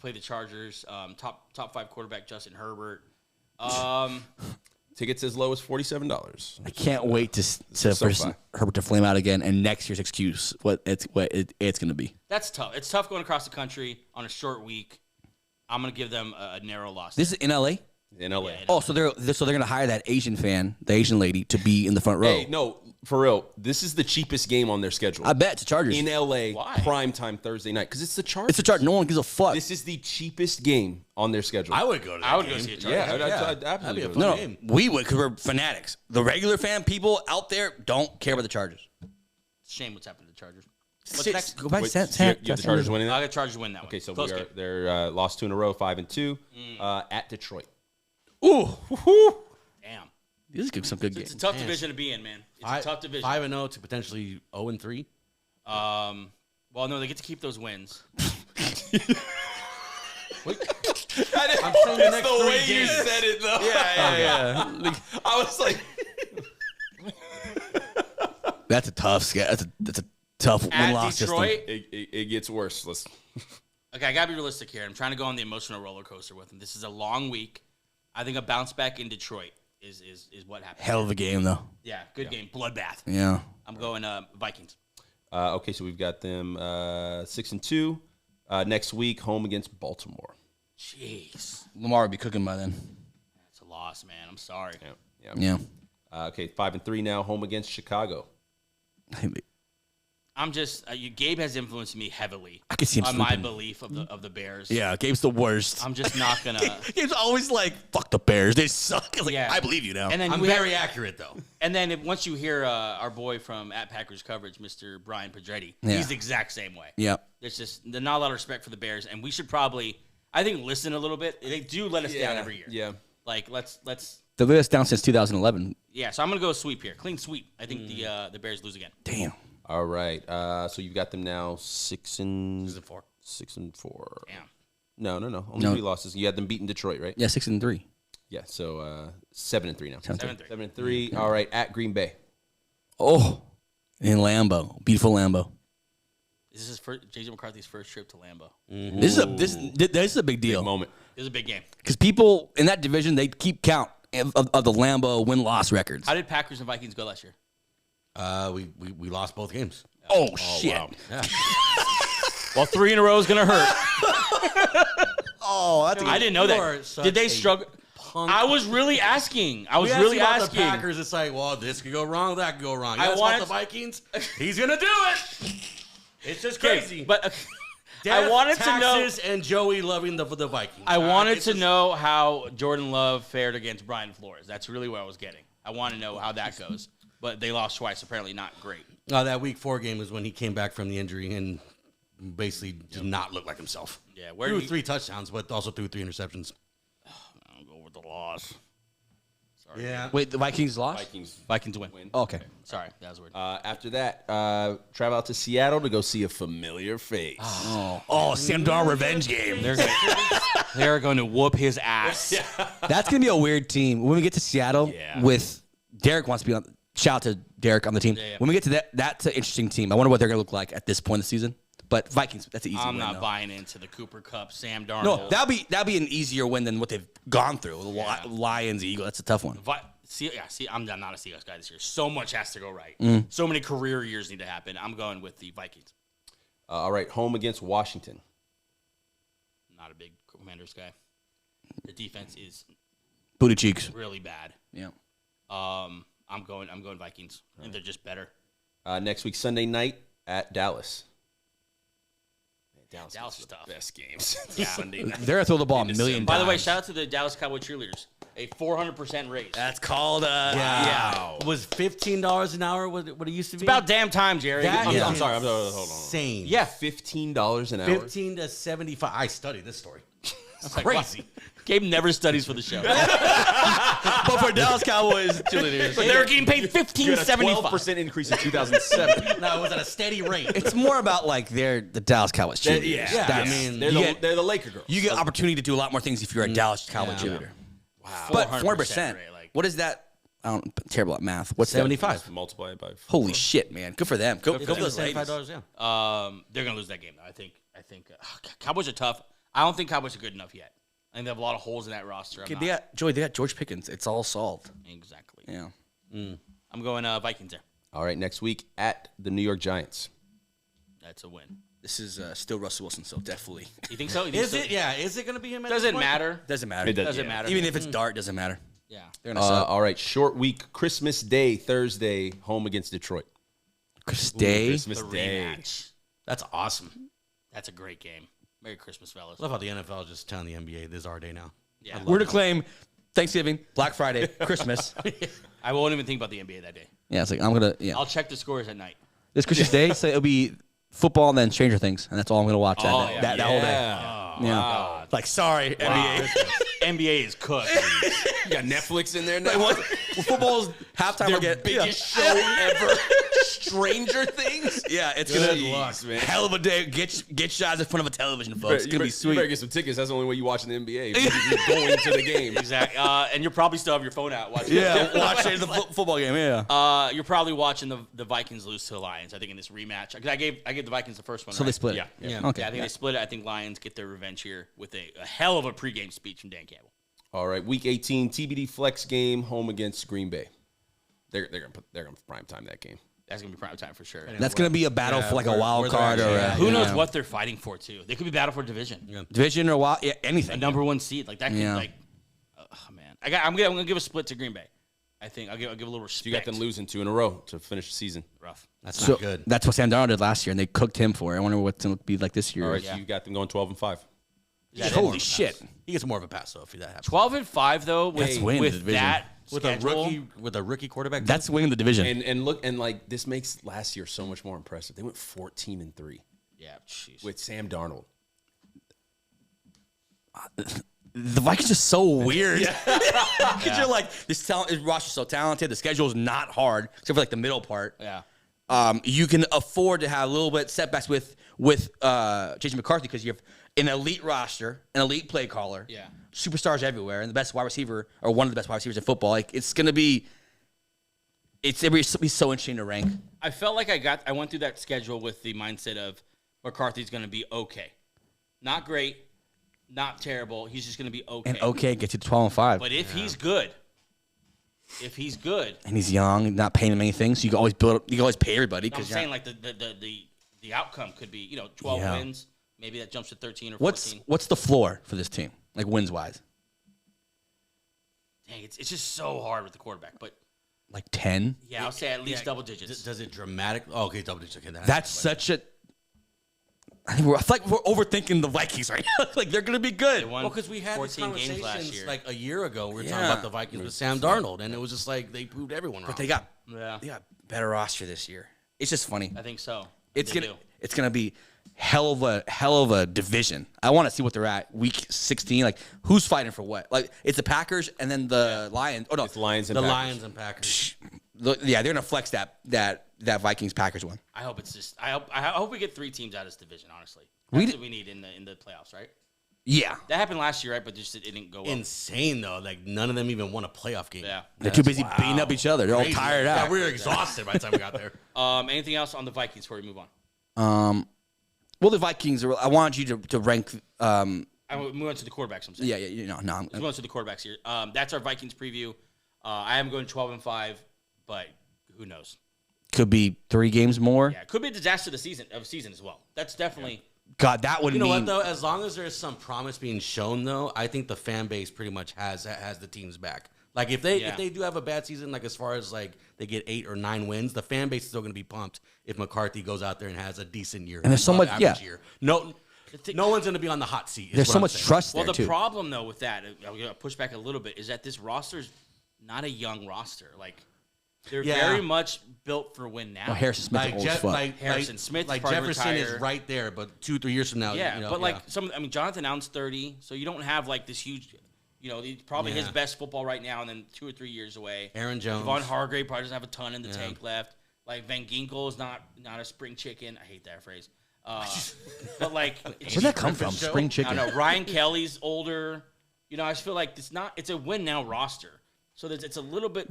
play the Chargers. Top 5 quarterback Justin Herbert. Tickets as low as $47. I can't wait for SoFi. Herbert to flame out again. And next year's excuse, what it's going to be. That's tough. It's tough going across the country on a short week. I'm going to give them a narrow loss. This is in LA. In L.A. Yeah, Oh, so they're going to hire that Asian fan, the Asian lady, to be in the front row. Hey, no, for real. This is the cheapest game on their schedule. I bet it's the Chargers. In L.A. Why? prime time Thursday night because it's the Chargers. It's the Chargers. No one gives a fuck. This is the cheapest game on their schedule. I would go to that I would game. go see a Chargers. Yeah, I'd That'd absolutely be a go. fun no, game. we would because we're fanatics. The regular fan people out there don't care about the Chargers. Shame what's happened to the Chargers. What's next? Go back Wait, to so you have the Chargers winning I that? got Chargers win that one. Okay, so Close game. they're lost 2 in a row, 5-2 at Detroit. Ooh, Damn. this is some good It's a games. tough division to be in, man. It's a tough division. 5-0 to potentially 0-3. Well, no, they get to keep those wins. I'm saying the next 3 games. said it, though. Yeah. I was like, That's a tough. That's a tough At win-loss system. Detroit it gets worse. Okay, I gotta be realistic here. I'm trying to go on the emotional roller coaster with him. This is a long week. I think a bounce back in Detroit is what happened. Hell of a game, though. Yeah, good game. Bloodbath. Yeah. I'm going Vikings. Okay, so we've got them 6-2. Next week, home against Baltimore. Jeez. Lamar would be cooking by then. That's a loss, man. I'm sorry. Yeah. Okay, 5-3 now, home against Chicago. I'm just Gabe has influenced me heavily. I can see him on my sleeping. belief of the Bears. Yeah, Gabe's the worst. I'm just not gonna. Gabe's always like, "Fuck the Bears, they suck." It's like, Yeah. I believe you now. And then I'm very accurate though. And then once you hear our boy from at Packers coverage, Mr. Brian Pedretti, Yeah. he's the exact same way. yeah, There's not a lot of respect for the Bears, and we should probably, I think, listen a little bit. They do let us down every year. Yeah. Like let's they let us down since 2011. yeah. So I'm gonna go sweep here, clean sweep. I think the Bears lose again. Damn. All right. So you've got them now 6-4. 6-4. Damn. No. Only No. 3 losses. You had them beating Detroit, right? Yeah, 6-3. Yeah. So 7-3 now. 7-3. 7-3. All right. At Green Bay. Oh, in Lambeau, beautiful Lambeau. This is his first, J.J. McCarthy's first trip to Lambeau. This is a big deal Moment. This is a big game. because people in that division they keep count of the Lambeau win-loss records. How did Packers and Vikings go last year? We lost both games. Oh shit! Wow. Well, 3 in a row is gonna hurt. Oh, that's I didn't know You are that. such Did they a struggle? punk. I was really asking. I was We asked really about asking. the Packers. It's like, well, this could go wrong, that could go wrong. You I asked wanted- about the Vikings. He's gonna do it. It's just Okay, crazy. but Death, I wanted to know. taxes, and Joey loving the Vikings. I All right? wanted It's to just- know how Jordan Love fared against Brian Flores. That's really what I was getting. I want to know how that goes. But they lost twice. Apparently, not great. That Week 4 game was when he came back from the injury and basically did not look like himself. Yeah, where Threw do you, 3 touchdowns, but also threw 3 interceptions. I'll go with the loss. Sorry. Yeah. Wait, the Vikings lost. Vikings win. Oh, okay. Sorry, that was weird. After that, travel out to Seattle to go see a familiar face. Oh, Sam Darnold revenge game. They're going to whoop his ass. That's gonna be a weird team when we get to Seattle. Yeah. With Derek wants to be on. Shout out to Derek on the team. Yeah. When we get to that, that's an interesting team. I wonder what they're gonna look like at this point in the season. But Vikings, that's an easy I'm win. not though. buying into the Cooper Cup, Sam Darnold. No, that'll be an easier win than what they've gone through. The Lions, Eagles. That's a tough one. See, I'm not a Seahawks guy this year. So much has to go right. So many career years need to happen. I'm going with the Vikings. All right, home against Washington. Not a big Commanders guy. The defense is Booty cheeks. really bad. Yeah. I'm going Vikings. I think they're just better. Next week, Sunday night at Dallas. Man, Dallas is tough. Best games. Yeah. Sunday night. They're gonna throw the ball a million times. By the way, shout out to the Dallas Cowboy cheerleaders. A 400% raise. That's called Yeah. Was $15 an hour what it used to be? It's about damn time, Jerry. That I'm is sorry. Hold on. insane. Yeah. $15 an hour. 15 to 75. I studied this story. It's Like, crazy. wow. Gabe never studies for the show. but for Dallas Cowboys cheerleaders, But they're getting paid You had a $15.75. 12% increase in 2007. No, it was at a steady rate. it's more about like they're the Dallas Cowboys cheerleaders. Yeah, That's- I mean, they're the Laker girls. you get opportunity to do a lot more things if you're a Dallas Cowboy cheerleader. Wow. But 400% 4%. rate, like- What is that? I'm terrible at math. What's 75. Multiply it by 4. Holy shit, man! Good for them. Go for those ladies. $75, yeah. They're gonna lose that game though. I think Cowboys are tough. I don't think Cowboys are good enough yet. I think they have a lot of holes in that roster. I'm They not- got George Pickens. It's all solved. exactly. Yeah. I'm going Vikings there. All right, next week at the New York Giants. That's a win. This is still Russell Wilson, so definitely You think so? You think Is so? it? Yeah. Is it going to be him? At this Doesn't point? matter. doesn't matter. It Doesn't matter. Even if it's Dart, doesn't matter. Yeah. They're gonna suck. All right, short week, Christmas Day, Thursday, home against Detroit. Day. Christmas The Day. rematch. That's awesome. That's a great game. Merry Christmas, fellas. I love how the NFL is just telling the NBA this is our day now. Yeah. We're to claim Thanksgiving, Black Friday, Christmas. I won't even think about the NBA that day. Yeah, it's like I'm gonna. Yeah, I'll check the scores at night. this Christmas Day, so it'll be football and then Stranger Things, and that's all I'm gonna watch Oh, that whole day. Yeah. Yeah. Like, sorry, NBA. NBA is cooked. You got Netflix in there now. Well, football's halftime. Their will get biggest show ever. Stranger Things. Yeah, it's Good gonna luck, man. hell of a day. Get shots in front of a television, folks. It's gonna be You sweet. better get some tickets. That's the only way you watching the NBA. You're going to the game. Exactly. And you'll probably still have your phone out watching. Yeah, watching the football game. Yeah. You're probably watching the Vikings lose to the Lions. I think in this rematch, because I gave the Vikings the first one. So right? they split. Yeah. Yeah. Yeah, Okay. I think they split it. I think Lions get their revenge here with a hell of a pregame speech from Dan Campbell. All right, Week 18 TBD flex game home against Green Bay. They're gonna prime time that game. That's gonna be prime time for sure. That's gonna be a battle for like a wild where they're card or actually a, at. Who knows what they're fighting for too? They could be battle for division, division or wild, anything. a number one seed like that. Could Yeah. like, oh man, I'm gonna give a split to Green Bay. I think I'll give a little respect. You got them losing 2 in a row to finish the season. Rough. That's So not good. that's what Sam Darnold did last year, and they cooked him for it. I wonder what it's gonna be like this year. All right, so you got them going 12-5. Holy shit! He gets more of a pass though if that happens. 12-5 though That's winning the with division. that With schedule, a rookie quarterback. That's winning the division. And look, and like this makes last year so much more impressive. They went 14-3 yeah, jeez. with Sam Darnold. The Vikings are so weird. Because you're like, this roster's so talented. The schedule's not hard, except for like the middle part. Yeah. You can afford to have a little bit setbacks with Jason McCarthy because you have an elite roster, an elite play caller, Yeah. superstars everywhere, and the best wide receiver or one of the best wide receivers in football. Like it's gonna be so interesting to rank. I felt like I went through that schedule with the mindset of McCarthy's going to be okay, not great, not terrible. He's just going to be okay. And okay gets you to 12-5. But if he's good, And he's young, not paying him anything, so you can always pay everybody. I'm saying like the outcome could be 12 Yeah. wins, maybe that jumps to 13 or 14. What's the floor for this team, like wins wise? Dang, it's just so hard with the quarterback, but Like 10. yeah, I'll say at least double digits. Does it dramatic? Oh, okay, double digits. Okay, That's such a. I feel like we're overthinking the Vikings right now. Like they're gonna be good. They won Well, because we had these 14 games last conversations year. like a year ago. We were talking Yeah. about the Vikings with Sam Darnold, and it was just like they proved everyone wrong. But they got Yeah, better roster this year. It's just funny. I think so. It's They gonna do. it's gonna be hell of a division. I want to see what they're at week 16. Like who's fighting for what? Like it's the Packers and then the Lions. Oh no, It's Lions and the Packers. Lions and Packers. yeah, they're gonna flex that Vikings Packers one. I hope it's just. I hope we get 3 teams out of this division. Honestly, We that's d- what we need in the playoffs, right? Yeah, That happened last year, right? But just it didn't go well. Insane though. Like none of them even won a playoff game. Yeah. they're too busy beating up each other. They're all Crazy. tired Yeah, out. we were exhausted by the time we got there. Anything else on the Vikings before we move on? Well, the Vikings are. I want you to rank. I move on to the quarterbacks. I'm saying. Yeah. No. Let's move on to the quarterbacks here. That's our Vikings preview. I am going 12-5, but who knows? Could be 3 games more. Yeah, it could be a disaster of season as well. That's definitely. God, that would You know mean. what though? As long as there's some promise being shown, though, I think the fan base pretty much has the team's back. Like if they do have a bad season, like as far as like they get 8 or 9 wins, the fan base is still going to be pumped if McCarthy goes out there and has a decent year. And there's so above much- average yeah. year. No one's going to be on the hot seat. is There's what so I'm much saying. trust Well, there the too. problem though with that, I'm gonna push back a little bit, is that this roster's not a young roster. Like they're Yeah. very much built for win now. Well, Harrison Smith Like, old as fuck. Harrison Smith like probably Jefferson retire. is right there, but 2-3 years from now, Yeah, you know, but like Jonathan Allen's 30, so you don't have like this huge, he's probably his Yeah. best football right now, and then 2 or 3 years away. Aaron Jones. Devon Hargrave probably doesn't have a ton in the tank left. Like Van Ginkel is not a spring chicken. I hate that phrase. But like, Where'd that come from? Spring I chicken. don't know. Ryan Kelly's older. I just feel like it's a win now roster. So there's a little bit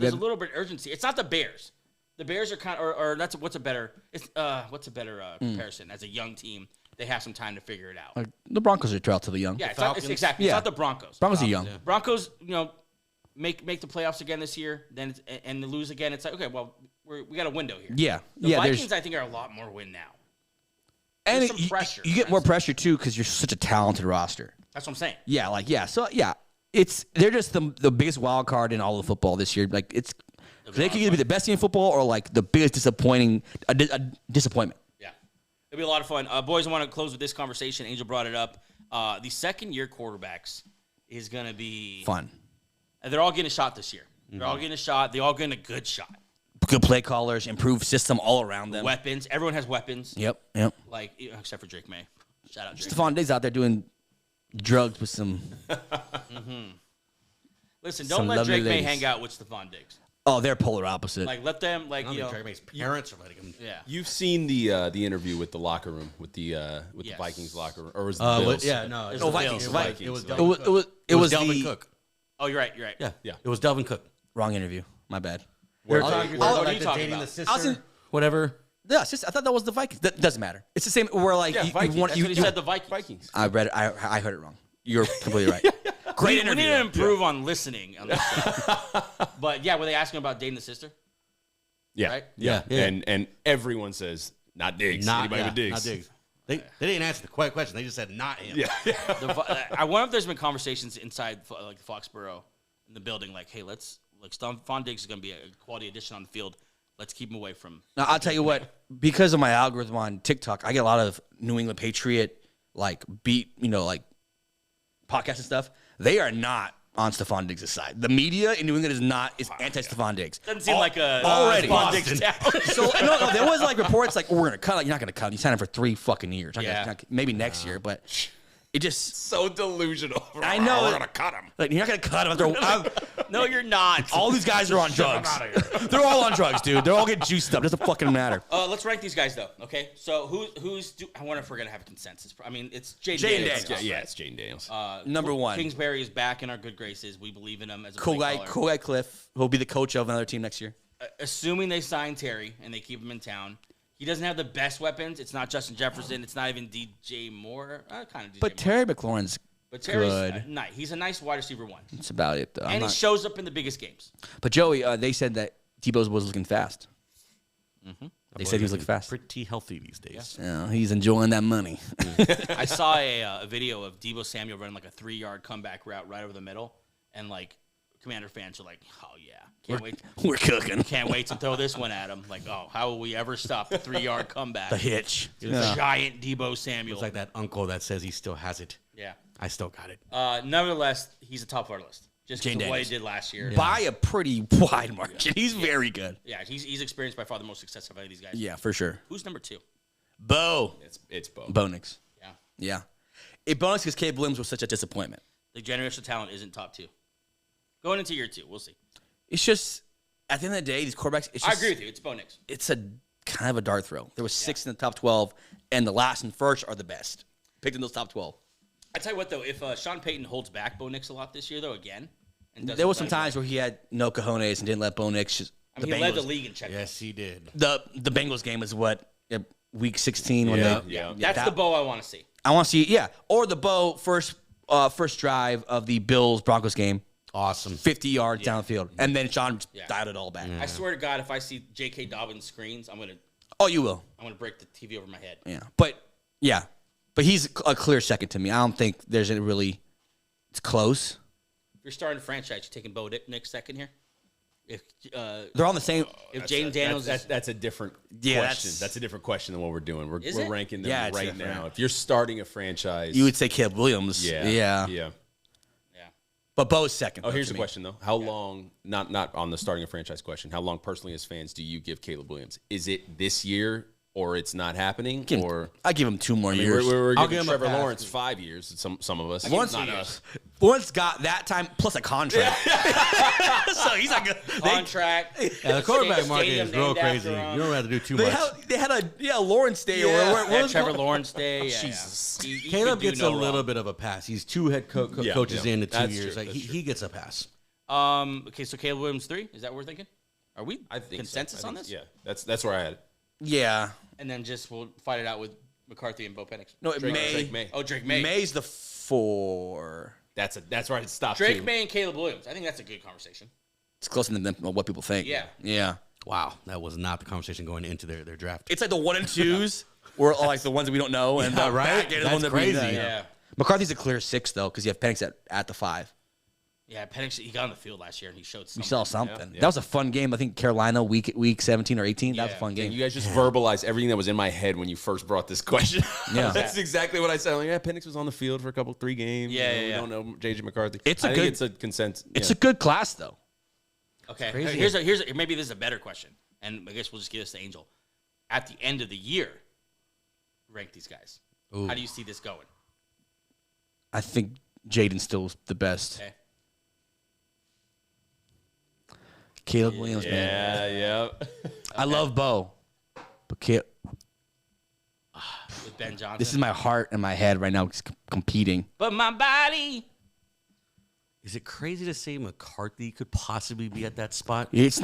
urgency. It's not the Bears. The Bears are kind of, or that's what's a better comparison as a young team. They have some time to figure it out. Like, the Broncos are trail to the young. Yeah, it's Falcons? exactly. It's Yeah. not the Broncos. Broncos are young. Broncos, make the playoffs again this year, then and they lose again. It's like, okay, well, we got a window here. Yeah. The Yeah. Vikings, I think, are a lot more win now. And There's some pressure. You get more pressure too because you're such a talented roster. That's what I'm saying. Yeah. Like yeah. So yeah, they're just the biggest wild card in all of football this year. Like they could either be the best team in football or like the biggest disappointment. Yeah. It'll be a lot of fun. Boys, I want to close with this conversation. Angel brought it up. The second-year quarterbacks is going to be Fun. And they're all getting a shot this year. They're all getting a shot. They all getting a good shot. Good play callers, improved system all around them. Weapons. Everyone has weapons. Yep. Like, except for Drake May. Shout out Drake. Stephon Diggs out there doing drugs with some Listen, don't Some let lovely Drake May ladies. hang out with Stephon Diggs. Oh, they're polar opposite. Like, let them, like, I don't you think know. Drake May's parents are letting him. Yeah. You've seen the interview with the locker room with the Yes. Vikings locker room, or was it the Bills? Yeah, no. It was It was the Vikings. Bills. Vikings. It was It Delvin was- Cook. it was- It was the- Delvin Cook. Oh, you're right. You're right. Yeah, Yeah. It was Delvin Cook. Wrong interview. My bad. Where You're they- talking what about are you talking dating about? the I was sister, in- whatever. Yeah, it's just, I thought that was the Vikings. That doesn't matter. It's the same. Where like Yeah, you Vikings. want That's you. what he said, the Vikings. Vikings. I read it. I heard it wrong. You're completely right. Great We interview. need to improve on listening on this show. But, yeah, were they asking about dating the sister? Yeah, Right? yeah, Yeah. And everyone says not Diggs. Anybody but Diggs. Not Diggs. They didn't answer the question. They just said not him. Yeah, I wonder if there's been conversations inside like Foxborough in the building, like, hey, let's Stephon Diggs is going to be a quality addition on the field. Let's keep him away from. Now I'll tell you what. Because of my algorithm on TikTok, I get a lot of New England Patriot like like podcasts and stuff. They are not on Stephon Diggs' side. The media in New England is anti-Stephon Diggs. Doesn't seem like a already. Stephon Diggs town. So no, there was like reports like, we're gonna cut. Like, you're not gonna cut him. You signed him for 3 fucking years. Yeah. Maybe next year, but it just. so delusional. I know. We're gonna cut him. Like, you're not gonna cut him. No, you're not. All these guys are on drugs. They're all on drugs, dude. They're all getting juiced up. Doesn't fucking matter. Let's rank these guys though. Okay, so I wonder if we're gonna have a consensus. I mean, it's Jaden Daniels. Daniels. Yeah, it's Jaden Daniels. Number one. Kingsbury is back in our good graces. We believe in him as a Cool play guy, caller. Cliff, who'll be the coach of another team next year. Assuming they sign Terry and they keep him in town, he doesn't have the best weapons. It's not Justin Jefferson. It's not even DJ Moore. Kind of DJ But Moore. Terry McLaurin's But Terry's good. nice. He's a nice wide receiver one, That's about it, though. and he shows up in the biggest games. But Joey, they said that Debo was looking fast. They said he was looking fast. Pretty healthy these days. Yeah, he's enjoying that money. I saw a video of Deebo Samuel running like a 3-yard comeback route right over the middle, and like Commander fans are like, "Oh yeah, can't wait, We're cooking. can't wait to throw this one at him." Like, "Oh, how will we ever stop the 3-yard comeback?" The hitch. Giant Deebo Samuel. It's like that uncle that says he still has it. Yeah. I still got it. Nevertheless, he's a top of our list. Just Jane the way he Daniels. did last year. By a pretty wide margin. He's very good. Yeah, he's experienced by far the most success of any of these guys. Yeah, for sure. Who's number 2? Bo. It's Bo. Bo Nix. Yeah. Yeah. It bonus because Caleb Williams was such a disappointment. The generational talent isn't top 2. Going into year 2, we'll see. It's just, at the end of the day, these quarterbacks, it's just, I agree with you. It's Bo Nix. It's a kind of a dart throw. There was 6 in the top 12, and the last and first are the best. Picked in those top 12. I tell you what, though, if Sean Payton holds back Bo Nix a lot this year, though, again, and There was some times where he had no cojones and didn't let Bo Nix just. I mean, he led the league in check. Yes, he did. The Bengals game was what, week 16 when Yeah, they. yeah. That's the Bo I want to see. I want to see, yeah, or the Bo first drive of the Bills Broncos game, Awesome. 50 yards downfield, and then Sean dialed it all back. I swear to God, if I see J.K. Dobbins screens, I'm gonna Oh, you will, break the TV over my head. yeah, but he's a clear second to me. I don't think there's any really. It's close. If you're starting a franchise, you're taking Bo Nix second here. If They're on the same. if Jaden Daniels is That's a different Yeah, question. That's a different question than what we're doing. We're Is it? ranking them Yeah, it's right different. now. If you're starting a franchise, You would say Caleb Williams. yeah, yeah. yeah. But Bo's second. Oh, though, here's to the me. question though: how long? Not on the starting a franchise question. How long, personally, as fans, do you give Caleb Williams? Is it this year, or it's not happening, or I give him 2 more I mean, years. we're I'll giving give him a Trevor pass. Lawrence 5 years. Some of us, Once not us. Once got that time plus a contract. So he's not good. Contract. Yeah, the quarterback market Stadium is real named crazy. after him. You don't have to do too They much. had a Lawrence Day. Where Yeah, was Trevor it? Lawrence Day. Yeah, Jesus. yeah. He Caleb could do gets no a little wrong. bit of a pass. He's 2 head Yeah, coaches yeah. in the 2 That's years. true, Like that's he gets a pass. Okay, so Caleb Williams 3. Is that what we're thinking? Are we I think consensus so. I on think- this? Yeah, that's where I had it. Yeah. And then we'll fight it out with McCarthy and Bo Penix. No, Drake May. May. Oh, Drake May. May's the 4. That's where I stopped. Drake too. May and Caleb Williams. I think that's a good conversation. It's closer than what people think. Yeah. Yeah. Wow, that was not the conversation going into their draft. It's like the 1 and 2s were like the ones that we don't know, and Yeah, the right? back end is the That's one that we crazy. know. Yeah. McCarthy's a clear 6 though, because you have Penix at the 5. Yeah, Penix, he got on the field last year and he showed something. We saw something. Yeah. That was a fun game. I think Carolina week 17 or 18. That was a Yeah. fun game. You guys just verbalized everything that was in my head when you first brought this question. Yeah. That's exactly what I said. Like, yeah, Penix was on the field for 3 games. Yeah, You know, yeah, yeah. We don't know J.J. McCarthy. It's a I think good- It's a consensus. It's yeah. a good class though. Okay, crazy. here's maybe this is a better question, and I guess we'll just give this to Angel. At the end of the year, rank these guys. Ooh. How do you see this going? I think Jaden's still the best. Okay. Caleb Williams, man. Yeah. I love Bo, but Caleb. With Ben Johnson. This is my heart and my head right now competing. But my body. Is it crazy to say McCarthy could possibly be at that spot? There's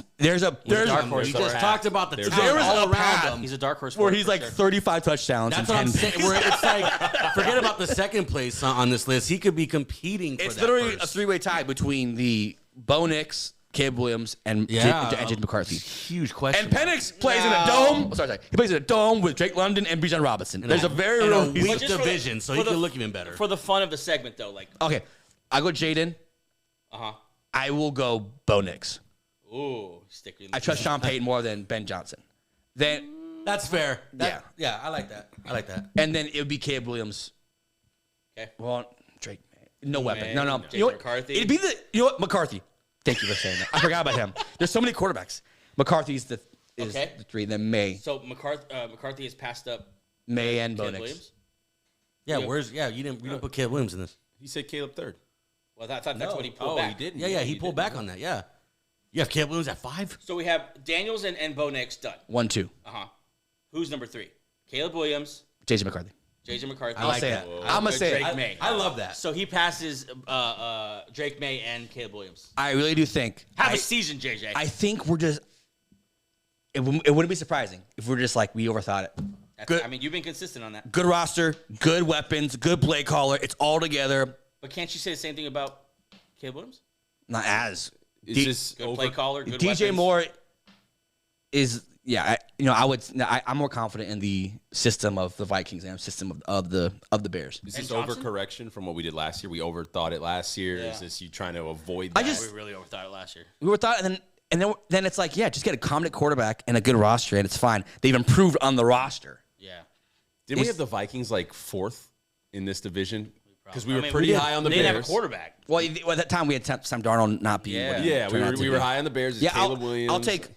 a dark horse. We There's just a talked about the There's talent there was all a around path him. He's a dark horse. where for he's sure. like 35 touchdowns. That's and what I'm 10 saying. Where it's like, forget about the second place on this list. He could be competing for It's that literally first. a three-way tie between the Bo Nix, Caleb Williams, and Jaden McCarthy. Huge question. And Penix plays in a dome. He plays in a dome with Drake London and Bijan Robinson. There's a very in a real. weak But just for the- division, so for he the- could look even better. For the fun of the segment, though, like, Okay, I go Jaden. uh-huh. I will go Bo Nix. Ooh, stick in I trust Sean Payton more than Ben Johnson. Then That's fair. Yeah, I like that. and then it would be Caleb Williams. Okay. Well, Drake. No weapon. Man, No. Jason You know what? McCarthy. It'd be what? McCarthy. Thank you for saying that. I forgot about him. There's so many quarterbacks. McCarthy's the three. Then So McCarthy has passed up May and Bo Caleb Nix. Williams. You didn't put Caleb Williams in this. He said Caleb third. Well, I thought that's what he pulled back. He didn't. Yeah, he pulled back on that. Yeah. You have Caleb Williams at 5? So we have Daniels and Bo Nix done. 1-2. Uh-huh. Who's number 3? Caleb Williams, JJ McCarthy. JJ McCarthy. I'll say it. I'm gonna say Drake it. May. I love that. So he passes Drake May and Caleb Williams. I really do think. Have a season, JJ. I think we're just. It wouldn't be surprising if we're just like we overthought it. Good. I mean, you've been consistent on that. Good roster, good weapons, good play caller. It's all together. But can't you say the same thing about Caleb Williams? Not as. It's just Good play caller, good DJ weapons. Moore is I'm more confident in the system of the Vikings and system of the Bears. Is this Johnson? overcorrection from what we did last year? We overthought it last year. Yeah. Is this you trying to avoid that? We really overthought it last year. We were thought, and then it's like, yeah, just get a competent quarterback and a good roster, and it's fine. They've improved on the roster. Yeah. Didn't we have the Vikings like 4th in this division? Because we were I mean, pretty high on the they didn't Bears. have a quarterback. Well, at that time we had Sam Darnold not be. Yeah. what he Yeah, turned out to we be. were high on the Bears. It's Yeah, Caleb Williams. I'll take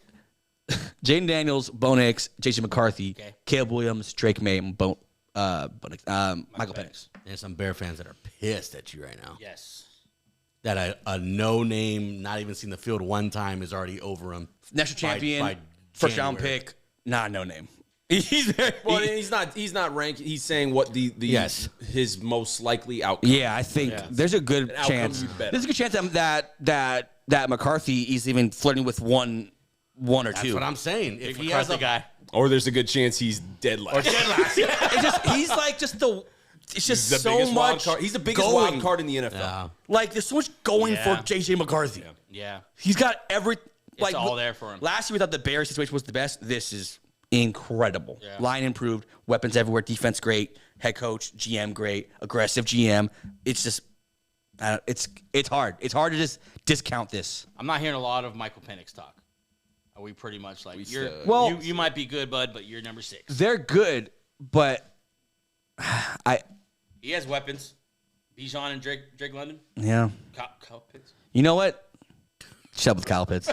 Jaden Daniels, Bo Nix, Jason McCarthy, Okay. Caleb Williams, Drake May, and Michael Penix. There's some Bear fans that are pissed at you right now. Yes. That a no-name, not even seen the field one time is already over him. National champion, by first round January. pick, no name. He's very. Well, he's not ranked. He's saying what the Yes. his most likely outcome. Yeah, I think there's a good An outcome chance. would be better. There's a good chance that McCarthy is even flirting with one or That's two. what I'm saying. If he McCarthy has a guy. Or there's a good chance he's dead last. It's just he's like just the. It's just He's the so biggest wild much. card. He's the biggest going. wild card in the NFL. Yeah. Like there's so much going Yeah. for JJ McCarthy. Yeah. He's got every. It's all there for him. Last year we thought the Bears situation was the best. This is incredible. Yeah. Line improved, weapons everywhere, defense great, head coach, GM great, aggressive GM. It's just, it's hard. It's hard to just discount this. I'm not hearing a lot of Michael Penix talk. Are we pretty much like you're? Well- you might be good, bud, but you're number 6. They're good, but He has weapons. Bijan and Drake London. yeah. Kyle Pitts. You know what? Shut up with Kyle Pitts.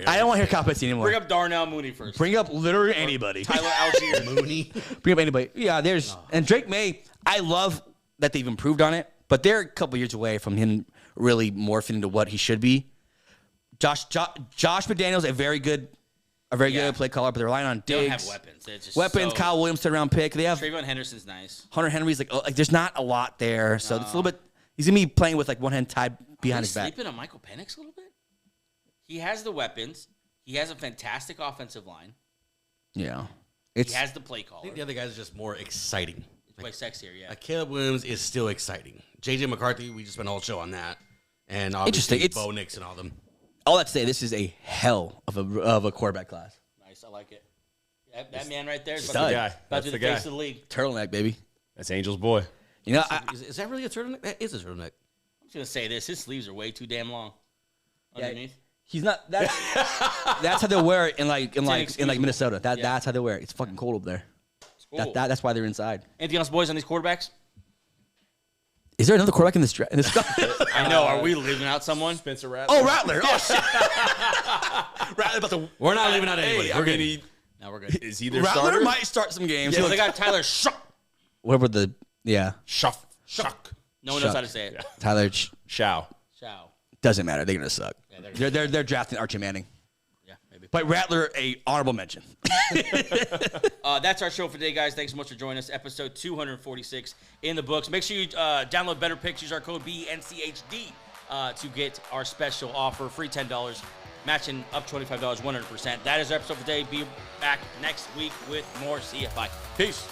I don't want to hear Kyle Pitts anymore. Bring up Darnell Mooney first. Bring up literally anybody. Tyler Algier. Mooney. Bring up anybody. Yeah, there's and Drake May. I love that they've improved on it, but they're a couple years away from him really morphing into what he should be. Josh McDaniels, a very good play caller, but they're relying on They Diggs. don't have weapons. They're just Weapons. so- Kyle Williams, third round pick. They have Trayvon Henderson's nice. Hunter Henry's like there's not a lot there, so it's a little bit. He's gonna be playing with like one hand tied behind his back. Sleeping on Michael Penix a little bit. He has the weapons. He has a fantastic offensive line. Yeah, He it's has the play I caller. think the other guys are just more exciting. He's way sexier, yeah. Caleb Williams is still exciting. JJ McCarthy, we just spent a whole show on that. And obviously Interesting. Bo Nix and all them. all that to say. This is a hell of a quarterback class. Nice, I like it. That man right there is Stud. about to That's be the the guy. face of the league. Turtleneck, baby. That's Angel's boy. You know, Is that really a turtleneck? That is a turtleneck. I'm just gonna say this: his sleeves are way too damn long. Underneath. he's not. That's how they wear it in inexcusable. Minnesota. Yeah. That's how they wear it. It's fucking cold over there. Cool. That's why they're inside. Anything else, boys, on these quarterbacks? Is there another quarterback in this? I know. Are we leaving out someone? Spencer Rattler. Oh, Rattler! Oh shit! Rattler about to. We're not leaving out anybody. I mean, No, we're good. is he their Rattler starter? might start some games. Yeah, they got Tyler Shuck. Whatever Shuck. No one knows how to say it. Tyler Shao. Shao. Doesn't matter. They're gonna suck. Yeah, they're drafting Archie Manning. Yeah, maybe. But Rattler, a honorable mention. That's our show for today, guys. Thanks so much for joining us. Episode 246 in the books. Make sure you download BETR Picks. Use our code BNCHD to get our special offer. Free $10. Matching up $25, 100%. That is our episode for today. Be back next week with more. See ya. Bye. Peace.